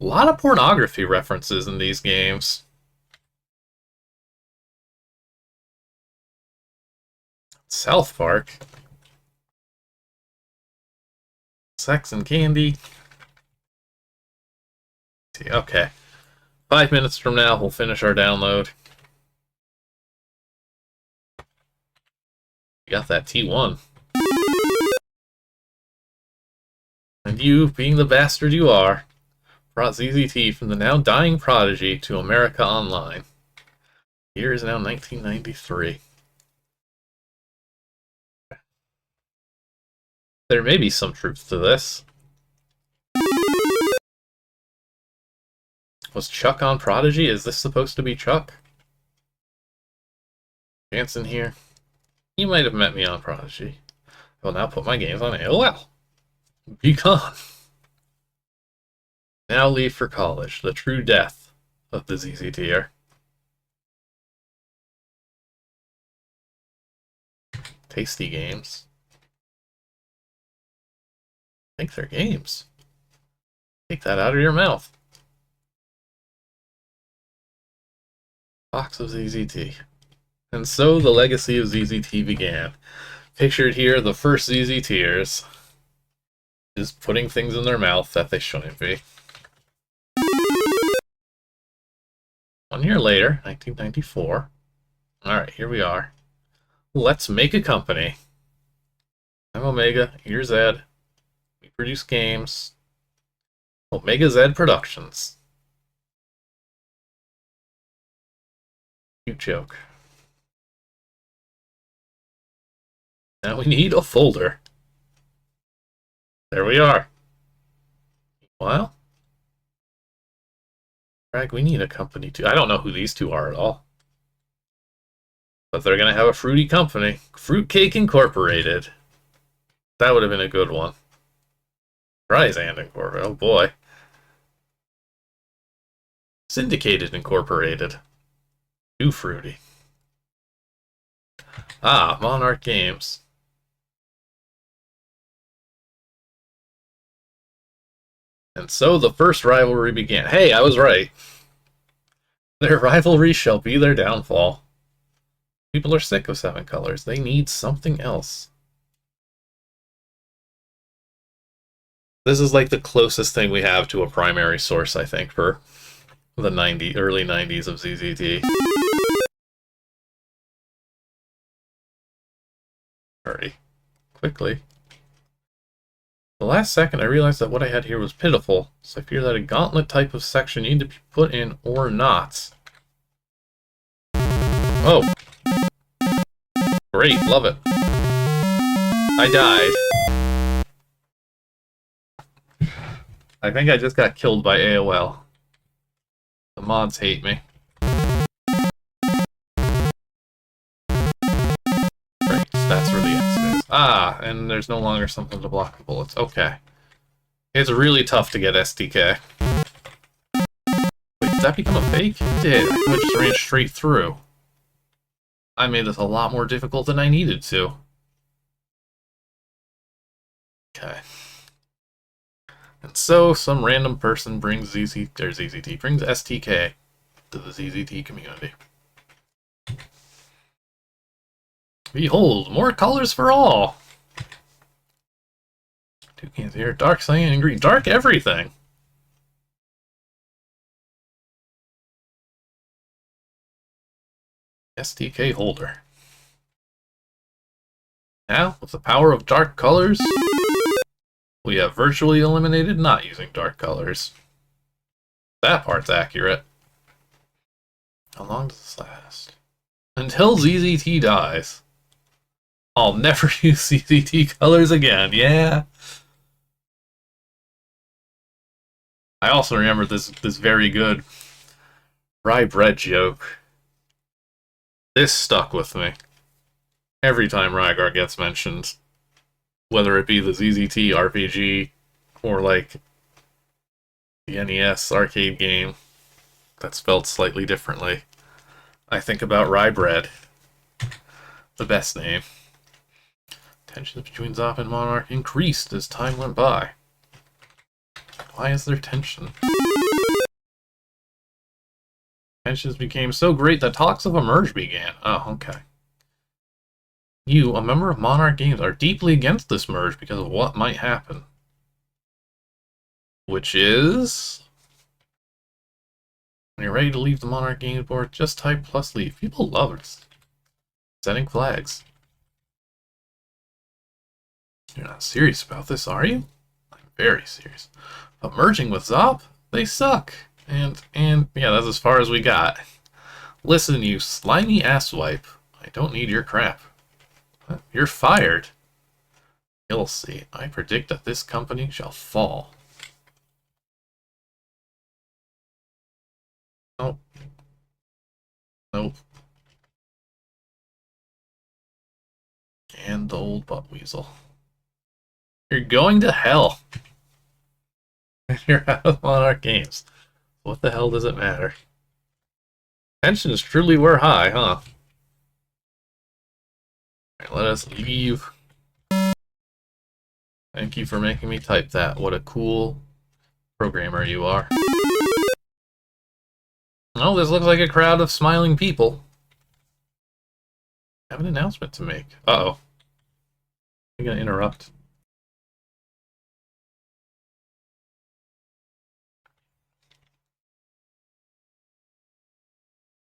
A lot of pornography references in these games. South Park. Sex and candy. Okay. 5 minutes from now, we'll finish our download. We got that T1. And you, being the bastard you are, brought ZZT from the now dying Prodigy to America Online. The year is now 1993. There may be some truth to this. Was Chuck on Prodigy? Is this supposed to be Chuck? Jansen here. You might have met me on Prodigy. I will now put my games on AOL. Be gone. Now leave for college. The true death of the ZZTer. Tasty games. I think they're games. Take that out of your mouth. Box of ZZT. And so the legacy of ZZT began. Pictured here, the first ZZTers is putting things in their mouth that they shouldn't be. 1 year later, 1994. Alright, here we are. Let's make a company. I'm Omega, you're Zed. We produce games. Omega Zed Productions. Cute joke. Now we need a folder. There we are. Meanwhile, Greg, we need a company too. I don't know who these two are at all. But they're going to have a fruity company. Fruitcake Incorporated. That would have been a good one. Ryzand Incorporated. Oh boy. Syndicated Incorporated. Too fruity. Ah, Monarch Games. And so the first rivalry began. Hey, I was right. Their rivalry shall be their downfall. People are sick of 7 colors. They need something else. This is like the closest thing we have to a primary source, I think, for the early 90s of ZZT. Hurry. Quickly. The last second I realized that what I had here was pitiful, so I fear that a gauntlet type of section needed to be put in or not. Oh. Great, love it. I died. I think I just got killed by AOL. The mods hate me. Great, that's where the X is. Ah, and there's no longer something to block the bullets. Okay. It's really tough to get STK. Wait, did that become a fake? It did. I just ran straight through. I made this a lot more difficult than I needed to. Okay. And so, some random person brings ZZT, brings STK to the ZZT community. Behold, more colors for all! Toucans here, dark, cyan, and green. Dark everything! STK holder. Now, with the power of dark colors, we have virtually eliminated not using dark colors. That part's accurate. How long does this last? Until ZZT dies. I'll never use ZZT colors again, yeah. I also remember this very good rye bread joke. This stuck with me. Every time Rygar gets mentioned, whether it be the ZZT RPG or like the NES arcade game that's spelled slightly differently, I think about rye bread. The best name. Tensions between Zop and Monarch increased as time went by. Why is there tension? Tensions became so great that talks of a merge began. Oh, okay. You, a member of Monarch Games, are deeply against this merge because of what might happen. Which is... when you're ready to leave the Monarch Games board, just type plus leave. People love it. Setting flags. You're not serious about this, are you? I'm very serious. But merging with Zop, they suck. And yeah, that's as far as we got. Listen, you slimy asswipe. I don't need your crap. You're fired. You'll see. I predict that this company shall fall. Nope. Nope. And the old butt weasel. You're going to hell. You're out of Monarch Games. What the hell does it matter? Tensions truly were high, huh? Alright, let us leave. Thank you for making me type that. What a cool programmer you are. Oh, this looks like a crowd of smiling people. I have an announcement to make. Uh-oh. I'm gonna interrupt.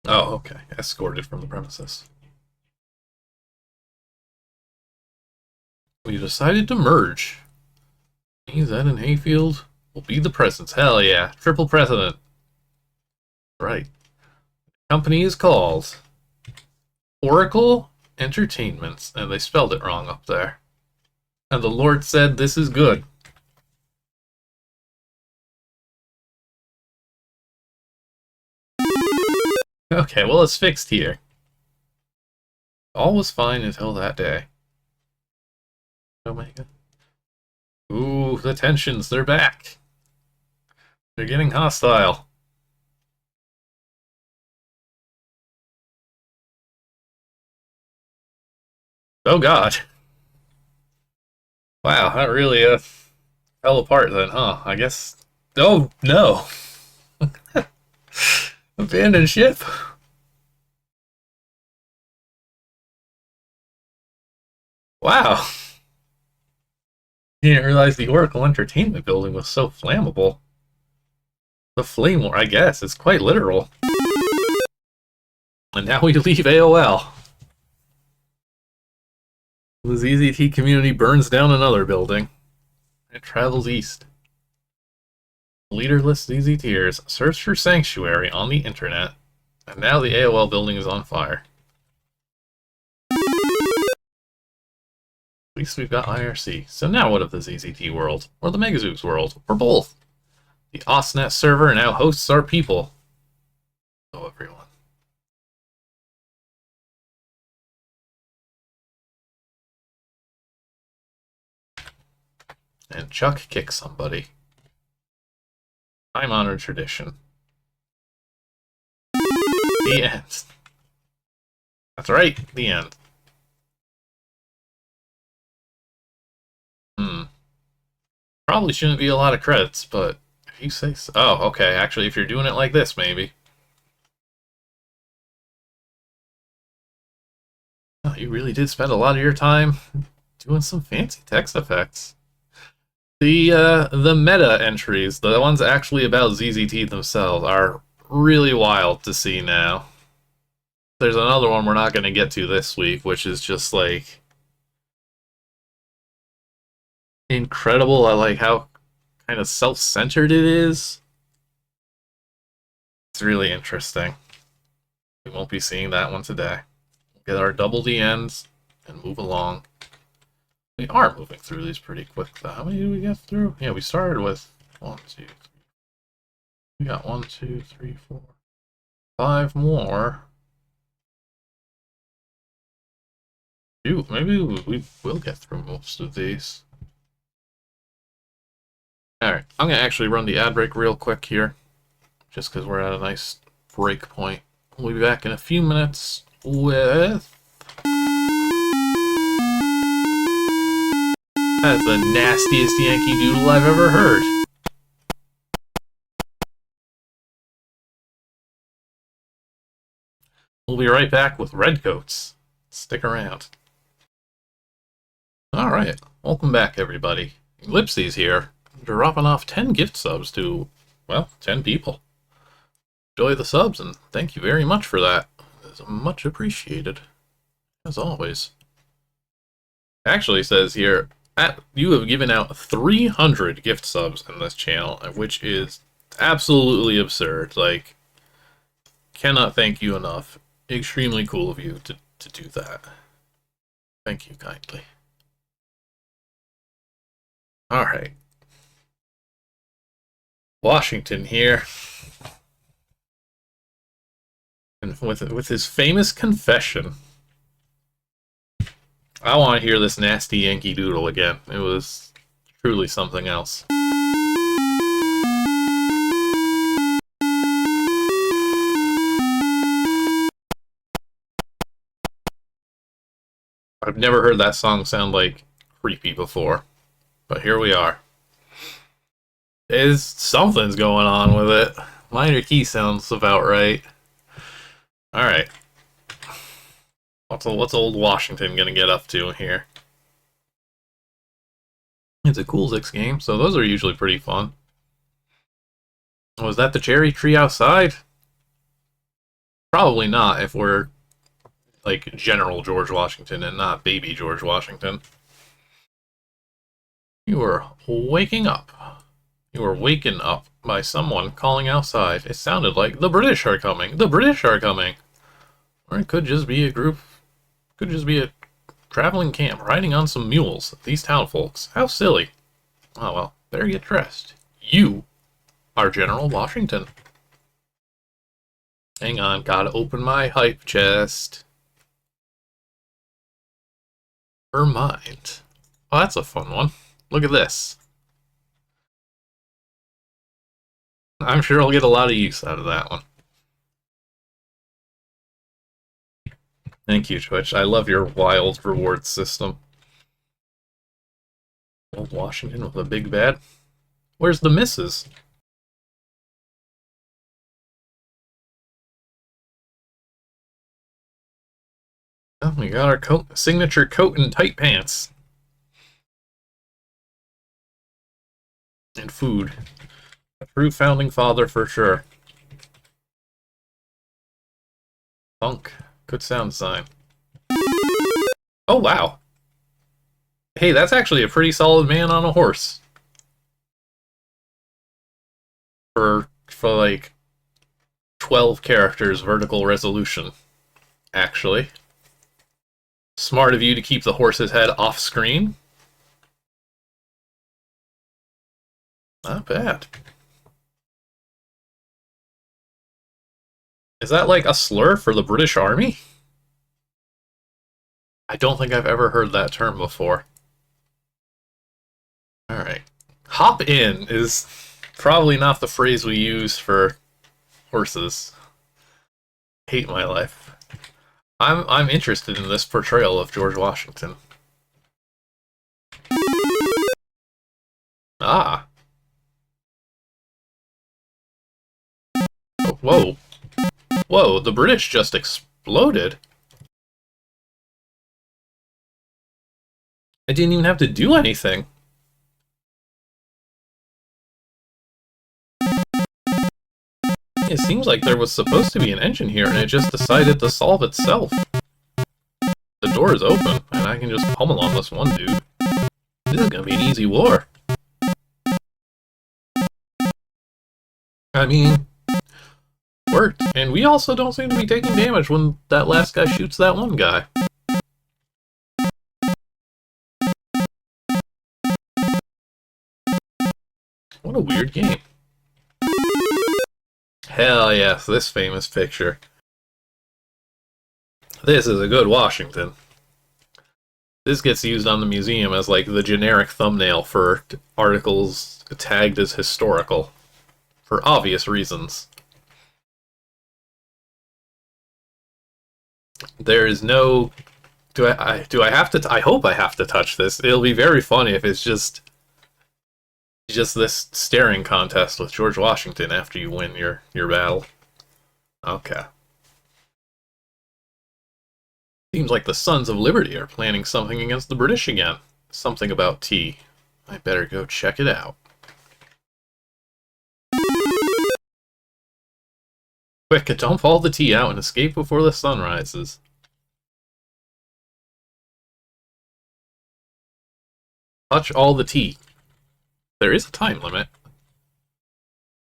Oh, okay. Escorted from the premises. We decided to merge. AZ and Hayfield will be the presence. Hell yeah. Triple president. Right. The company is called Oracle Entertainments, and they spelled it wrong up there. And the Lord said, this is good. Okay, well, it's fixed here. All was fine until that day. Omega. Ooh, the tensions, they're back. They're getting hostile. Oh god. Wow, that really fell apart then, huh? I guess... Oh, no! Abandoned ship? Wow. Didn't realize the Oracle Entertainment building was so flammable. The flame war, I guess, it's quite literal. And now we leave AOL. The ZZT community burns down another building. It travels east. Leaderless ZZTers search for sanctuary on the internet, and now the AOL building is on fire. At least we've got IRC. So now what of the ZZT world? Or the Megazooks world? Or both? The OSNet server now hosts our people. Oh, everyone. And Chuck kicks somebody. Time-honored tradition. The end. That's right, the end. Hmm. Probably shouldn't be a lot of credits, but if you say so. Oh, okay. Actually, if you're doing it like this, maybe. Oh, you really did spend a lot of your time doing some fancy text effects. The meta entries, the ones actually about ZZT themselves, are really wild to see now. There's another one we're not going to get to this week, which is just like incredible. I like how kind of self-centered it is. It's really interesting. We won't be seeing that one today. We'll get our double D ends and move along. We are moving through these pretty quick, though. How many did we get through? Yeah, we started with 1, 2, 3. We got 1, 2, 3, 4, 5 more. Shoot, maybe we will get through most of these. Alright, I'm going to actually run the ad break real quick here, just because we're at a nice break point. We'll be back in a few minutes with... That's the nastiest Yankee Doodle I've ever heard. We'll be right back with Redcoats. Stick around. Alright, welcome back everybody. Ellipses here, dropping off 10 gift subs to, well, 10 people. Enjoy the subs, and thank you very much for that. It's much appreciated, as always. Actually says here, you have given out 300 gift subs in this channel, which is absolutely absurd. Like, cannot thank you enough. Extremely cool of you to do that. Thank you kindly. Alright. Washington here. And with his famous confession. I want to hear this nasty Yankee Doodle again. It was truly something else. I've never heard that song sound like creepy before, but here we are. Something's going on with it. Minor key sounds about right. Alright. What's old Washington gonna get up to here? It's a coolzx game, so those are usually pretty fun. Was that the cherry tree outside? Probably not if we're like General George Washington and not baby George Washington. You were waking up. You were waken up by someone calling outside. It sounded like the British are coming. The British are coming. Or it could just be a group. Could just be a traveling camp riding on some mules. These town folks. How silly. Oh well, better get dressed. You are General Washington. Hang on, gotta open my hype chest. Her mind. Oh, that's a fun one. Look at this. I'm sure I'll get a lot of use out of that one. Thank you, Twitch. I love your wild reward system. Old Washington with a big bad. Where's the missus? Oh, we got our signature coat and tight pants. And food. A true founding father for sure. Thunk. Good sound design. Oh, wow. Hey, that's actually a pretty solid man on a horse. For like 12 characters vertical resolution, actually. Smart of you to keep the horse's head off screen. Not bad. Is that like a slur for the British Army? I don't think I've ever heard that term before. Alright. Hop in is probably not the phrase we use for horses. Hate my life. I'm interested in this portrayal of George Washington. Ah. Whoa. Whoa, the British just exploded. I didn't even have to do anything. It seems like there was supposed to be an engine here, and it just decided to solve itself. The door is open, and I can just pummel on this one dude. This is gonna be an easy war. I mean, worked. And we also don't seem to be taking damage when that last guy shoots that one guy. What a weird game. Hell yes, this famous picture. This is a good Washington. This gets used on the museum as like the generic thumbnail for articles tagged as historical. For obvious reasons. There is no... Do I have to... I hope I have to touch this. It'll be very funny if it's just this staring contest with George Washington after you win your battle. Okay. Seems like the Sons of Liberty are planning something against the British again. Something about tea. I better go check it out. Quick, dump all the tea out and escape before the sun rises. Touch all the tea. There is a time limit.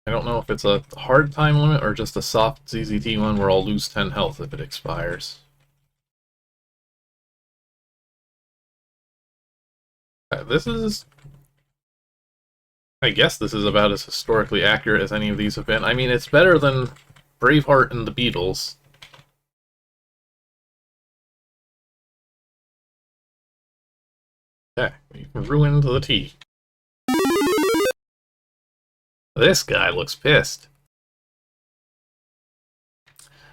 I don't know if it's a hard time limit or just a soft ZZT one where I'll lose 10 health if it expires. This is... I guess this is about as historically accurate as any of these have been. I mean, it's better than Braveheart and the Beatles. Okay, you ruined the tea. This guy looks pissed.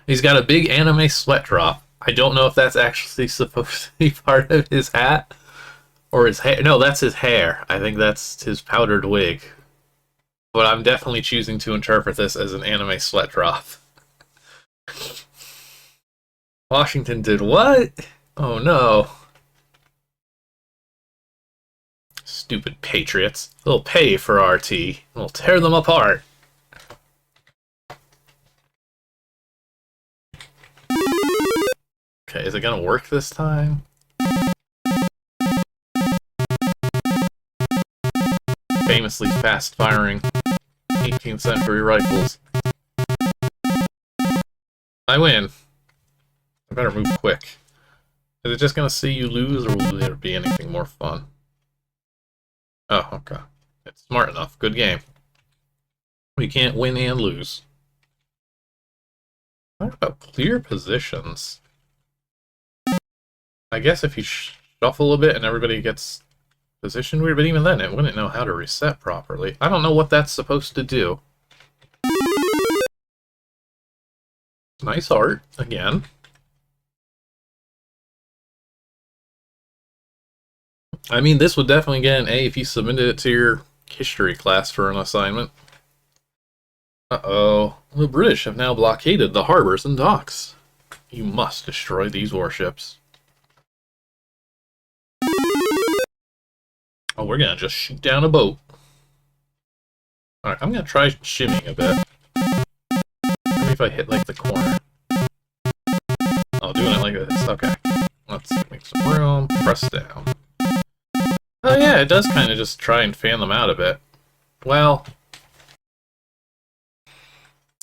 He's got a big anime sweat drop. I don't know if that's actually supposed to be part of his hat. Or his hair. No, that's his hair. I think that's his powdered wig. But I'm definitely choosing to interpret this as an anime sweat drop. Washington did what? Oh no. Stupid patriots. They'll pay for our tea. We'll tear them apart. Okay, is it gonna work this time? Famously fast-firing 18th century rifles. I win. I better move quick. Is it just gonna see you lose, or will there be anything more fun? Oh, okay. It's smart enough. Good game. We can't win and lose. Talk about clear positions. I guess if you shuffle a bit and everybody gets positioned weird, but even then it wouldn't know how to reset properly. I don't know what that's supposed to do. Nice art, again. I mean, this would definitely get an A if you submitted it to your history class for an assignment. Uh-oh. The British have now blockaded the harbors and docks. You must destroy these warships. Oh, we're gonna just shoot down a boat. Alright, I'm gonna try shimmying a bit. Maybe if I hit, like, the corner. Oh, doing it like this. Okay. Let's make some room. Press down. Oh yeah, it does kind of just try and fan them out a bit. Well,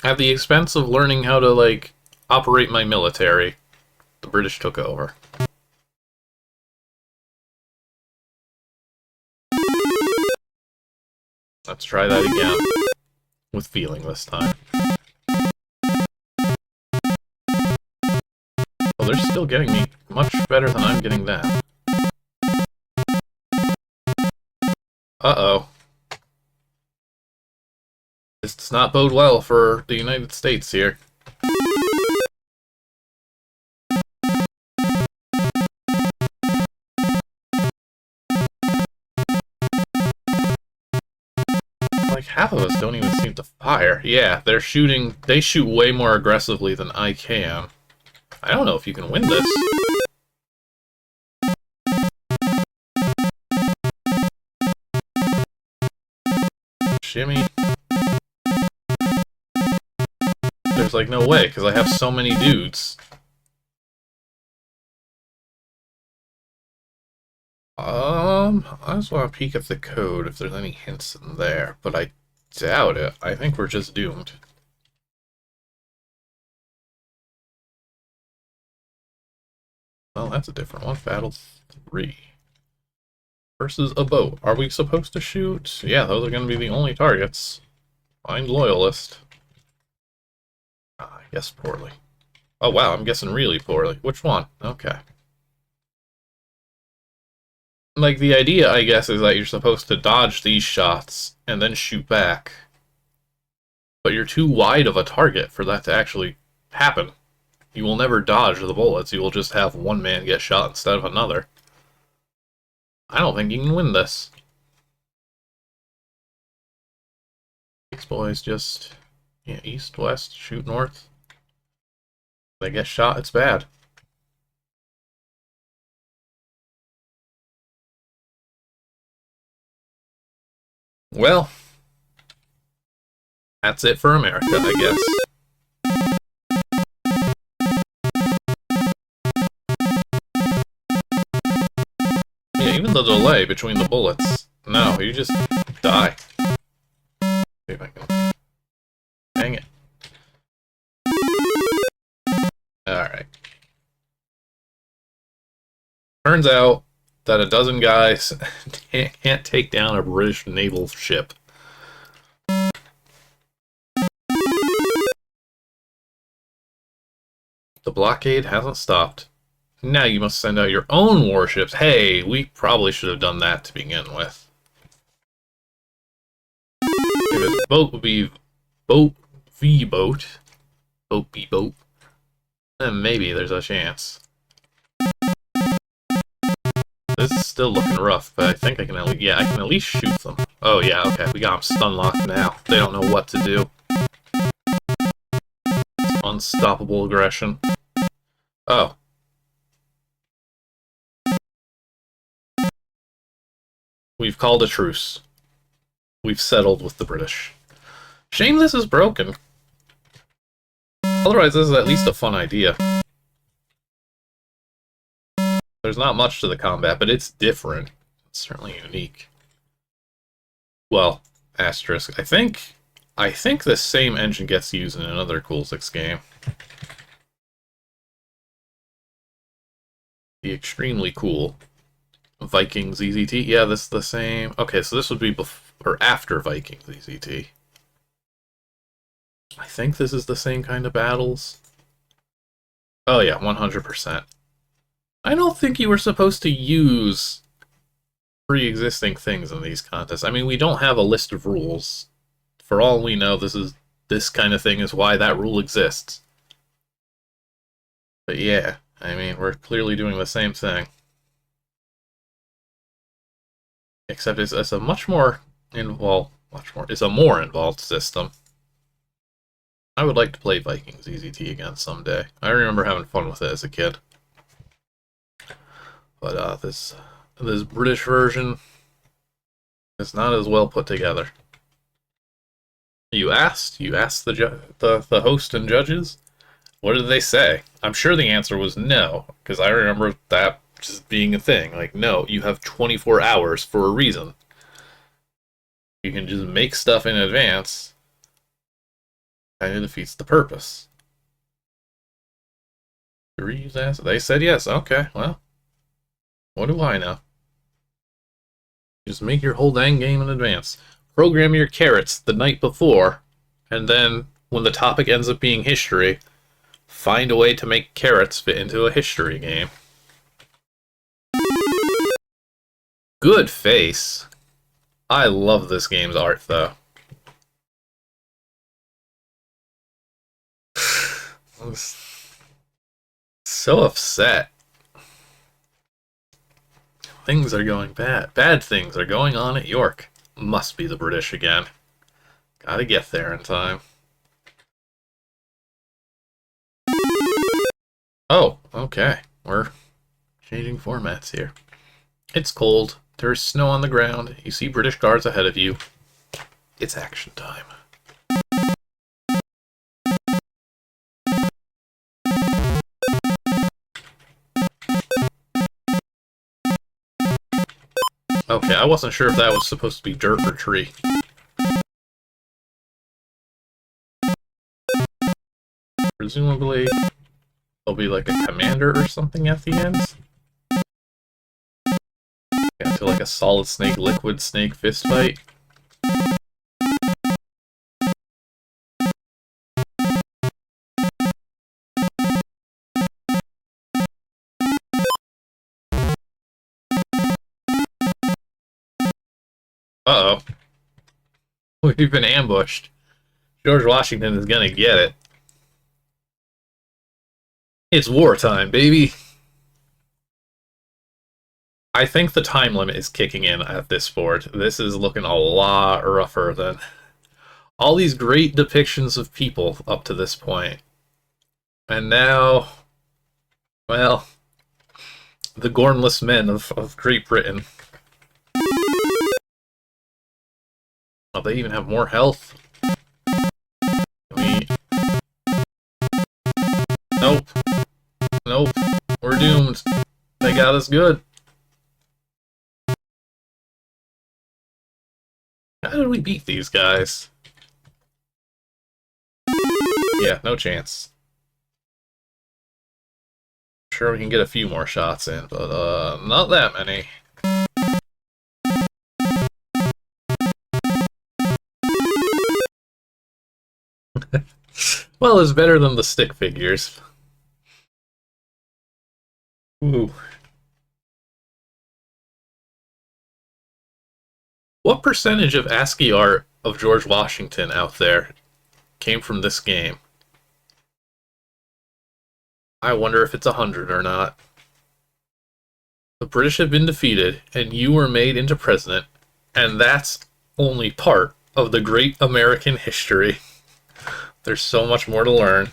at the expense of learning how to, like, operate my military, the British took over. Let's try that again. With feeling this time. Well, they're still getting me much better than I'm getting them. Uh-oh. This does not bode well for the United States here. like, half of us don't even seem to fire. Yeah, they're shooting... They shoot way more aggressively than I can. I don't know if you can win this. Shimmy. There's, like, no way, because I have so many dudes. I just want to peek at the code if there's any hints in there, but I doubt it. I think we're just doomed. Well, that's a different one. Battle 3. Versus a boat. Are we supposed to shoot? Yeah, those are going to be the only targets. Find Loyalist. I guess poorly. Oh wow, I'm guessing really poorly. Which one? Okay. Like, the idea, I guess, is that you're supposed to dodge these shots and then shoot back. But you're too wide of a target for that to actually happen. You will never dodge the bullets, you will just have one man get shot instead of another. I don't think you can win this. These boys just... Yeah, east, west, shoot north. They get shot, it's bad. Well, that's it for America, I guess. Yeah, even the delay between the bullets. No, you just die. See if I can... Dang it. Alright. Turns out that a dozen guys can't take down a British naval ship. The blockade hasn't stopped. Now you must send out your own warships. Hey, we probably should have done that to begin with. If it's boat v boat, then maybe there's a chance. This is still looking rough, but I think I can at least, yeah, I can at least shoot them. Oh yeah, okay, we got them stun locked now. They don't know what to do. It's unstoppable aggression. Oh. We've called a truce. We've settled with the British. Shame this is broken. Otherwise, this is at least a fun idea. There's not much to the combat, but it's different. It's certainly unique. Well, asterisk. I think this same engine gets used in another coolzx game. The extremely cool Vikings EZT. Yeah, this is the same. Okay, so this would be before or after Vikings EZT. I think this is the same kind of battles. Oh yeah, 100%. I don't think you were supposed to use pre-existing things in these contests. I mean, we don't have a list of rules. For all we know, this kind of thing is why that rule exists. But yeah, I mean, we're clearly doing the same thing. Except it's a much more involved, it's a more involved system. I would like to play Vikings EZT again someday. I remember having fun with it as a kid. But this British version is not as well put together. You asked the host and judges, what did they say? I'm sure the answer was no, because I remember that just being a thing. Like, no, you have 24 hours for a reason. You can just make stuff in advance. Kind of defeats the purpose. They said yes. Okay, well. What do I know? Just make your whole dang game in advance. Program your carrots the night before, and then, when the topic ends up being history, find a way to make carrots fit into a history game. Good face. I love this game's art, though. I'm so upset. Things are going bad. Bad things are going on at York. Must be the British again. Gotta get there in time. Oh, okay. We're changing formats here. It's cold. There's snow on the ground. You see British guards ahead of you. It's action time. Okay, I wasn't sure if that was supposed to be dirt or tree. Presumably, there'll be like a commander or something at the end. Get into like a solid snake, liquid snake fist fight. Uh-oh. We've been ambushed. George Washington is gonna get it. It's wartime, baby. I think the time limit is kicking in at this fort. This is looking a lot rougher than all these great depictions of people up to this point. And now, well, the gormless men of Great Britain. Oh, they even have more health. Nope. Nope. We're doomed. They got us good. How did we beat these guys? Yeah, no chance. Sure, we can get a few more shots in, but not that many. Well, it's better than the stick figures. Ooh. What percentage of ASCII art of George Washington out there came from this game? I wonder if it's 100 or not. The British have been defeated, and you were made into president, and that's only part of the great American history. There's so much more to learn.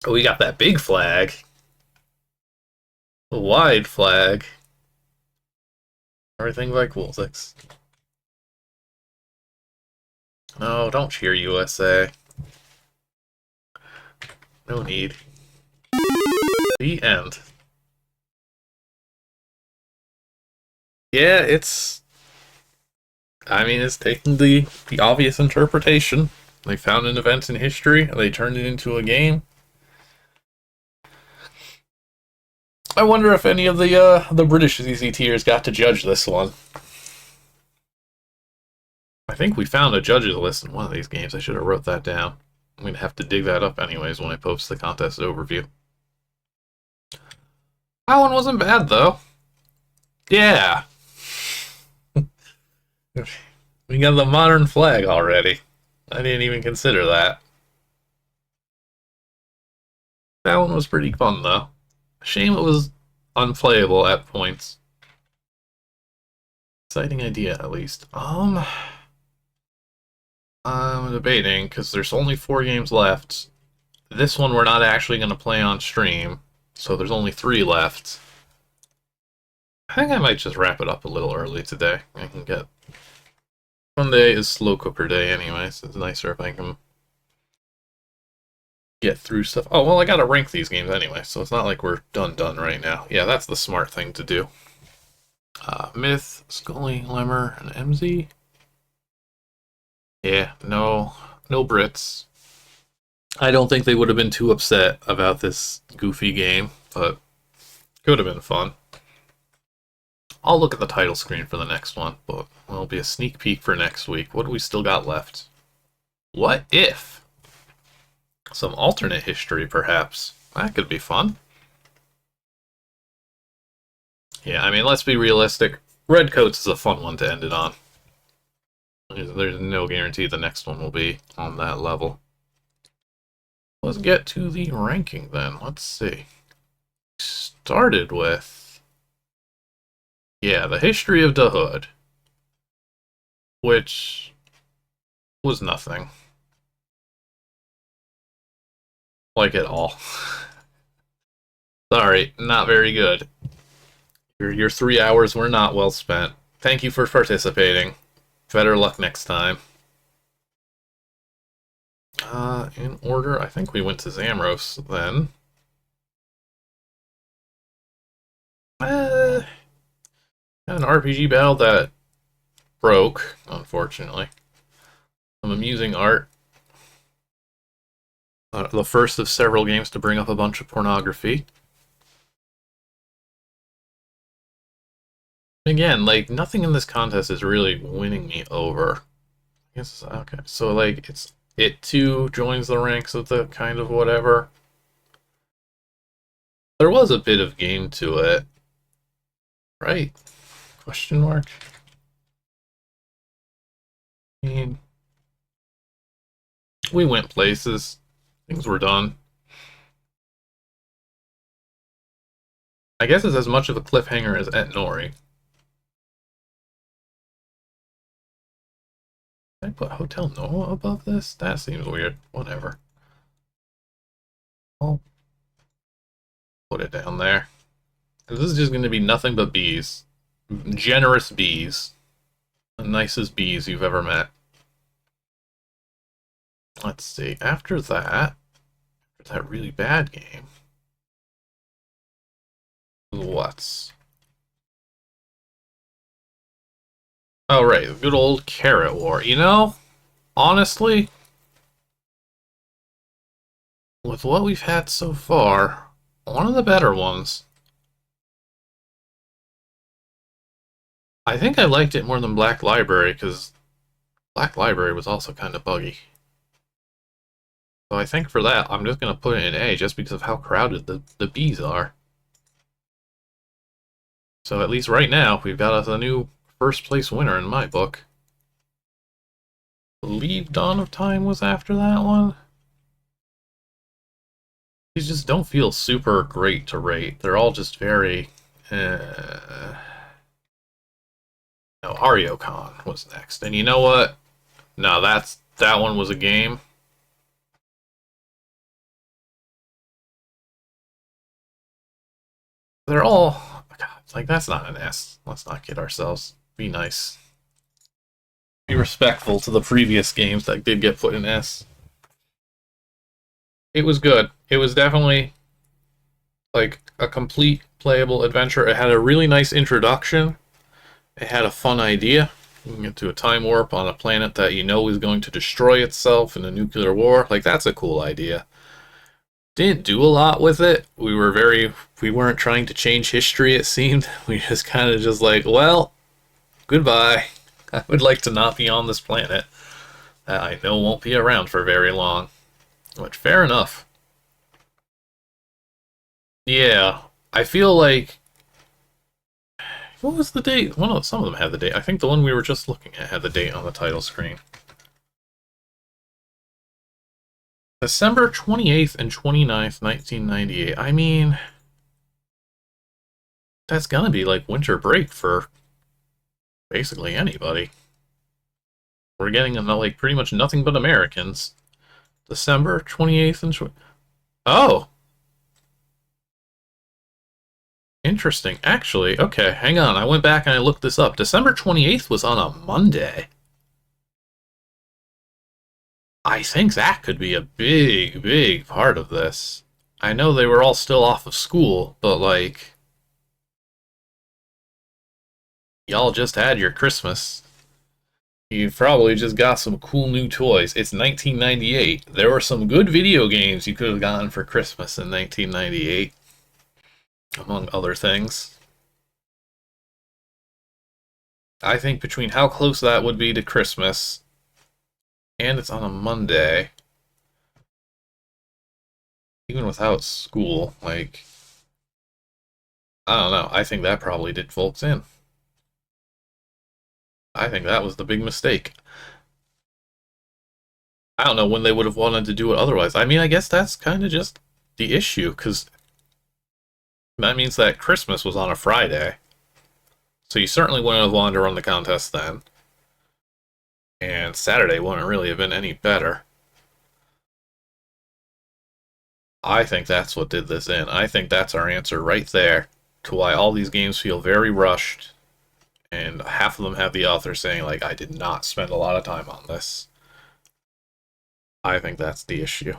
Oh, we got that big flag. The wide flag. Everything by coolzx. No, don't cheer USA. No need. The end. Yeah, it's... I mean, it's taking the obvious interpretation. They found an event in history, and they turned it into a game. I wonder if any of the British ZZTers got to judge this one. I think we found a judges list in one of these games. I should have wrote that down. I'm going to have to dig that up anyways when I post the contest overview. That one wasn't bad, though. Yeah. We got the modern flag already. I didn't even consider that. That one was pretty fun, though. Shame it was unplayable at points. Exciting idea, at least. I'm debating, because there's only 4 games left. This one we're not actually going to play on stream, so there's only 3 left. I think I might just wrap it up a little early today. I can get... Sunday is slow cooker day anyway, so it's nicer if I can get through stuff. Oh, well, I gotta rank these games anyway, so it's not like we're done right now. Yeah, that's the smart thing to do. Myth, Scully, Lemmer, and MZ. Yeah, no Brits. I don't think they would have been too upset about this goofy game, but could have been fun. I'll look at the title screen for the next one, but it'll be a sneak peek for next week. What do we still got left? What if? Some alternate history, perhaps. That could be fun. Yeah, I mean, let's be realistic. Redcoats is a fun one to end it on. There's no guarantee the next one will be on that level. Let's get to the ranking then. Let's see. Started with... Yeah, the history of the Hood. which was nothing. Like at all. Sorry, not very good. Your 3 hours were not well spent. Thank you for participating. Better luck next time. In order, I think we went to Zamros then. An RPG battle that broke, unfortunately. Some amusing art. The first of several games to bring up a bunch of pornography. Again, like, nothing in this contest is really winning me over. I guess, okay, so, like, it too joins the ranks of the kind of whatever. There was a bit of game to it. Right? Question mark? I mean, we went places. Things were done. I guess it's as much of a cliffhanger as Et Nori. Did I put Hotel Noah above this? That seems weird. Whatever. I'll put it down there. This is just going to be nothing but bees. Generous bees. The nicest bees you've ever met. Let's see. After that really bad game. What's? Oh, right. The good old Carrot War. You know, honestly, with what we've had so far, one of the better ones. I think I liked it more than Black Library, because Black Library was also kind of buggy. So I think for that, I'm just going to put it in A, just because of how crowded the bees are. So at least right now, we've got us a new first place winner in my book. I believe Dawn of Time was after that one. These just don't feel super great to rate. They're all just very... No, Areocon was next. And you know what? No, that one was a game. They're all... God, like, that's not an S. Let's not kid ourselves. Be nice. Be respectful to the previous games that did get put in S. It was good. It was definitely, like, a complete playable adventure. It had a really nice introduction. It had a fun idea. You can get to a time warp on a planet that you know is going to destroy itself in a nuclear war. Like, that's a cool idea. Didn't do a lot with it. We weren't trying to change history, it seemed. We just kind of just like, well, goodbye. I would like to not be on this planet that I know won't be around for very long. But fair enough. Yeah, I feel like... What was the date? Well, no, some of them had the date. I think the one we were just looking at had the date on the title screen. December 28th and 29th, 1998. I mean... That's gonna be like winter break for basically anybody. We're getting like pretty much nothing but Americans. December 28th and... Oh! Interesting. Actually, okay, hang on. I went back and I looked this up. December 28th was on a Monday. I think that could be a big, big part of this. I know they were all still off of school, but like... Y'all just had your Christmas. You probably just got some cool new toys. It's 1998. There were some good video games you could have gotten for Christmas in 1998. Among other things. I think between how close that would be to Christmas, and it's on a Monday, even without school, like, I don't know, I think that probably did folks in. I think that was the big mistake. I don't know when they would have wanted to do it otherwise. I mean, I guess that's kind of just the issue, because that means that Christmas was on a Friday. So you certainly wouldn't have wanted to run the contest then. And Saturday wouldn't really have been any better. I think that's what did this in. I think that's our answer right there to why all these games feel very rushed, and half of them have the author saying, like, I did not spend a lot of time on this. I think that's the issue.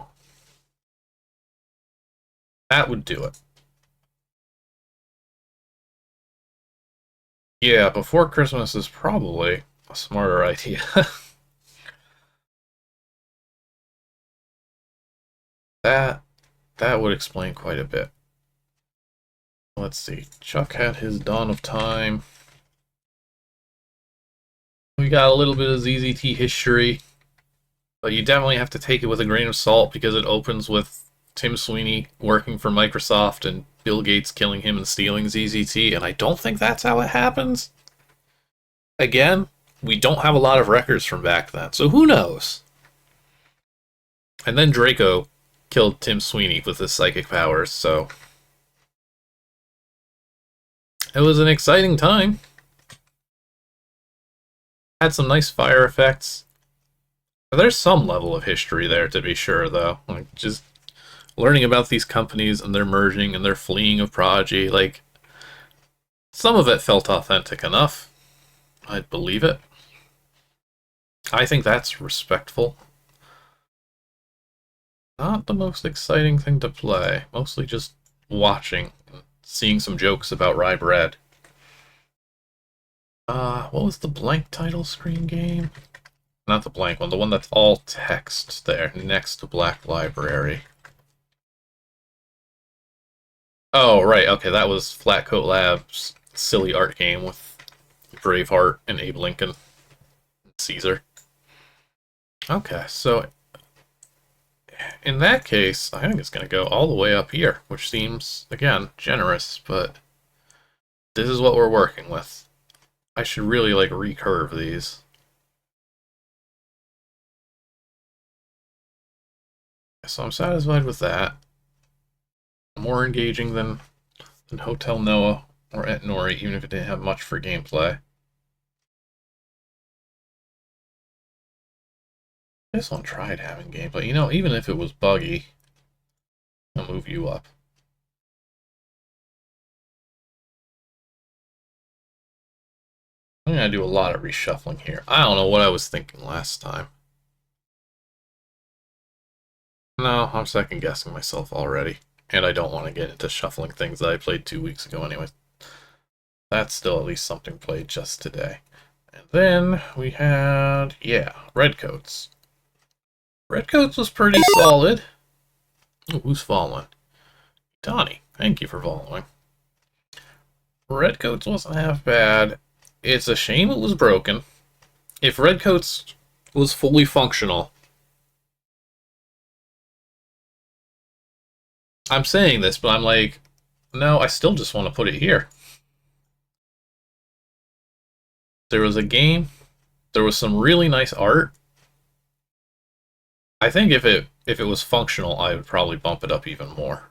That would do it. Yeah, before Christmas is probably a smarter idea. that that would explain quite a bit. Let's see. Chuck had his Dawn of Time. We got a little bit of ZZT history, but you definitely have to take it with a grain of salt because it opens with Tim Sweeney working for Microsoft and Bill Gates killing him and stealing ZZT, and I don't think that's how it happens. Again, we don't have a lot of records from back then, so who knows? And then Draco killed Tim Sweeney with his psychic powers, so it was an exciting time. Had some nice fire effects. There's some level of history there, to be sure, though. Like, just learning about these companies and their merging and their fleeing of Prodigy, like, some of it felt authentic enough. I'd believe it. I think that's respectful. Not the most exciting thing to play. Mostly just watching and seeing some jokes about rye bread. What was the blank title screen game? Not the blank one, the one that's all text there, next to Black Library. Oh, right, okay, that was Flatcoat Labs' silly art game with Braveheart and Abe Lincoln and Caesar. Okay, so in that case, I think it's going to go all the way up here, which seems, again, generous, but this is what we're working with. I should really, like, recurve these. So I'm satisfied with that. More engaging than Hotel Noah or Et Nori, even if it didn't have much for gameplay. This one tried having gameplay. You know, even if it was buggy, I'll move you up. I'm gonna do a lot of reshuffling here. I don't know what I was thinking last time. No, I'm second guessing myself already. And I don't want to get into shuffling things that I played 2 weeks ago anyway. That's still at least something played just today. And then we had, yeah, Redcoats. Redcoats was pretty solid. Ooh, who's following? Donnie, thank you for following. Redcoats wasn't half bad. It's a shame it was broken. If Redcoats was fully functional, I'm saying this, but I'm like, no, I still just want to put it here. There was a game, there was some really nice art. I think if it was functional, I would probably bump it up even more.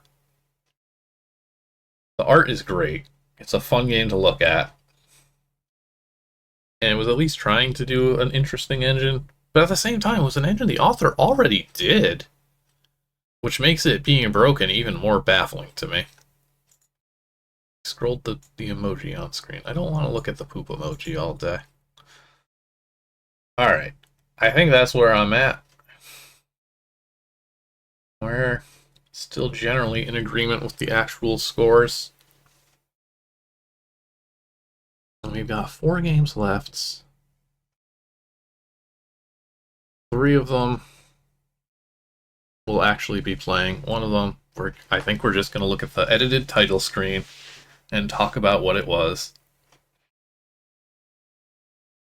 The art is great. It's a fun game to look at. And it was at least trying to do an interesting engine, but at the same time, it was an engine the author already did, which makes it being broken even more baffling to me. I scrolled the emoji on screen. I don't want to look at the poop emoji all day. Alright, I think that's where I'm at. We're still generally in agreement with the actual scores. And we've got 4 games left. 3 of them we'll actually be playing. One of them, I think we're just going to look at the edited title screen and talk about what it was.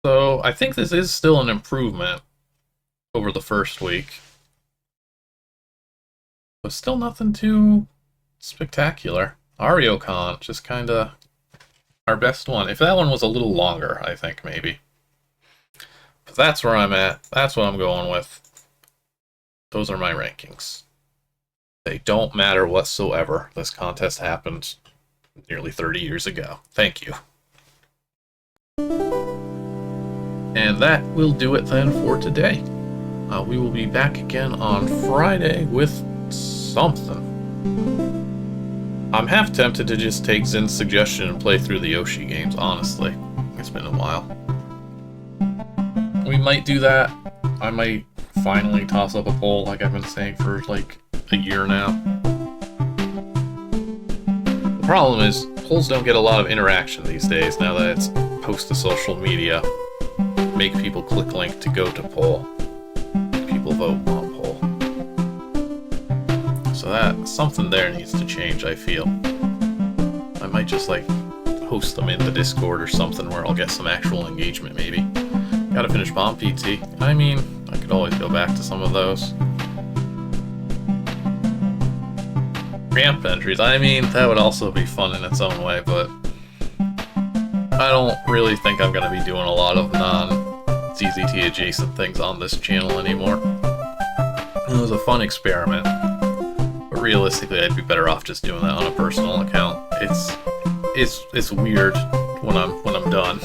So I think this is still an improvement over the first week. But still nothing too spectacular. Areocon, just kind of our best one. If that one was a little longer, I think, maybe. But that's where I'm at. That's what I'm going with. Those are my rankings. They don't matter whatsoever. This contest happened nearly 30 years ago. Thank you. And that will do it then for today. We will be back again on Friday with something. I'm half tempted to just take Zin's suggestion and play through the Yoshi games, honestly. It's been a while. We might do that. I might finally toss up a poll like I've been saying for like a year now. The problem is, polls don't get a lot of interaction these days now that it's post to social media. Make people click link to go to poll. People vote on poll. So that, something there needs to change, I feel. I might just like host them in the Discord or something where I'll get some actual engagement maybe. Gotta finish Bomb PT. I mean, I could always go back to some of those. Ramp entries, I mean, that would also be fun in its own way, but I don't really think I'm gonna be doing a lot of non-ZZT adjacent things on this channel anymore. It was a fun experiment, but realistically I'd be better off just doing that on a personal account. It's weird when I'm done.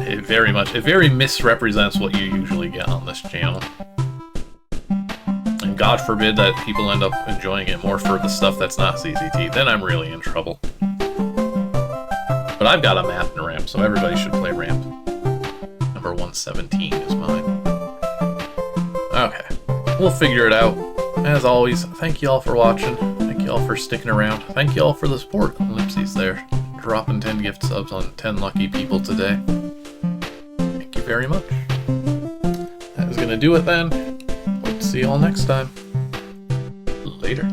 It very misrepresents what you usually get on this channel. And God forbid that people end up enjoying it more for the stuff that's not ZZT, then I'm really in trouble. But I've got a map and ramp, so everybody should play ramp. Number 117 is mine. Okay, we'll figure it out. As always, thank you all for watching. Thank you all for sticking around. Thank you all for the support. Lipsy's there, dropping 10 gift subs on 10 lucky people today. Thank you very much. That is gonna do it then. Hope to see you all next time. Later.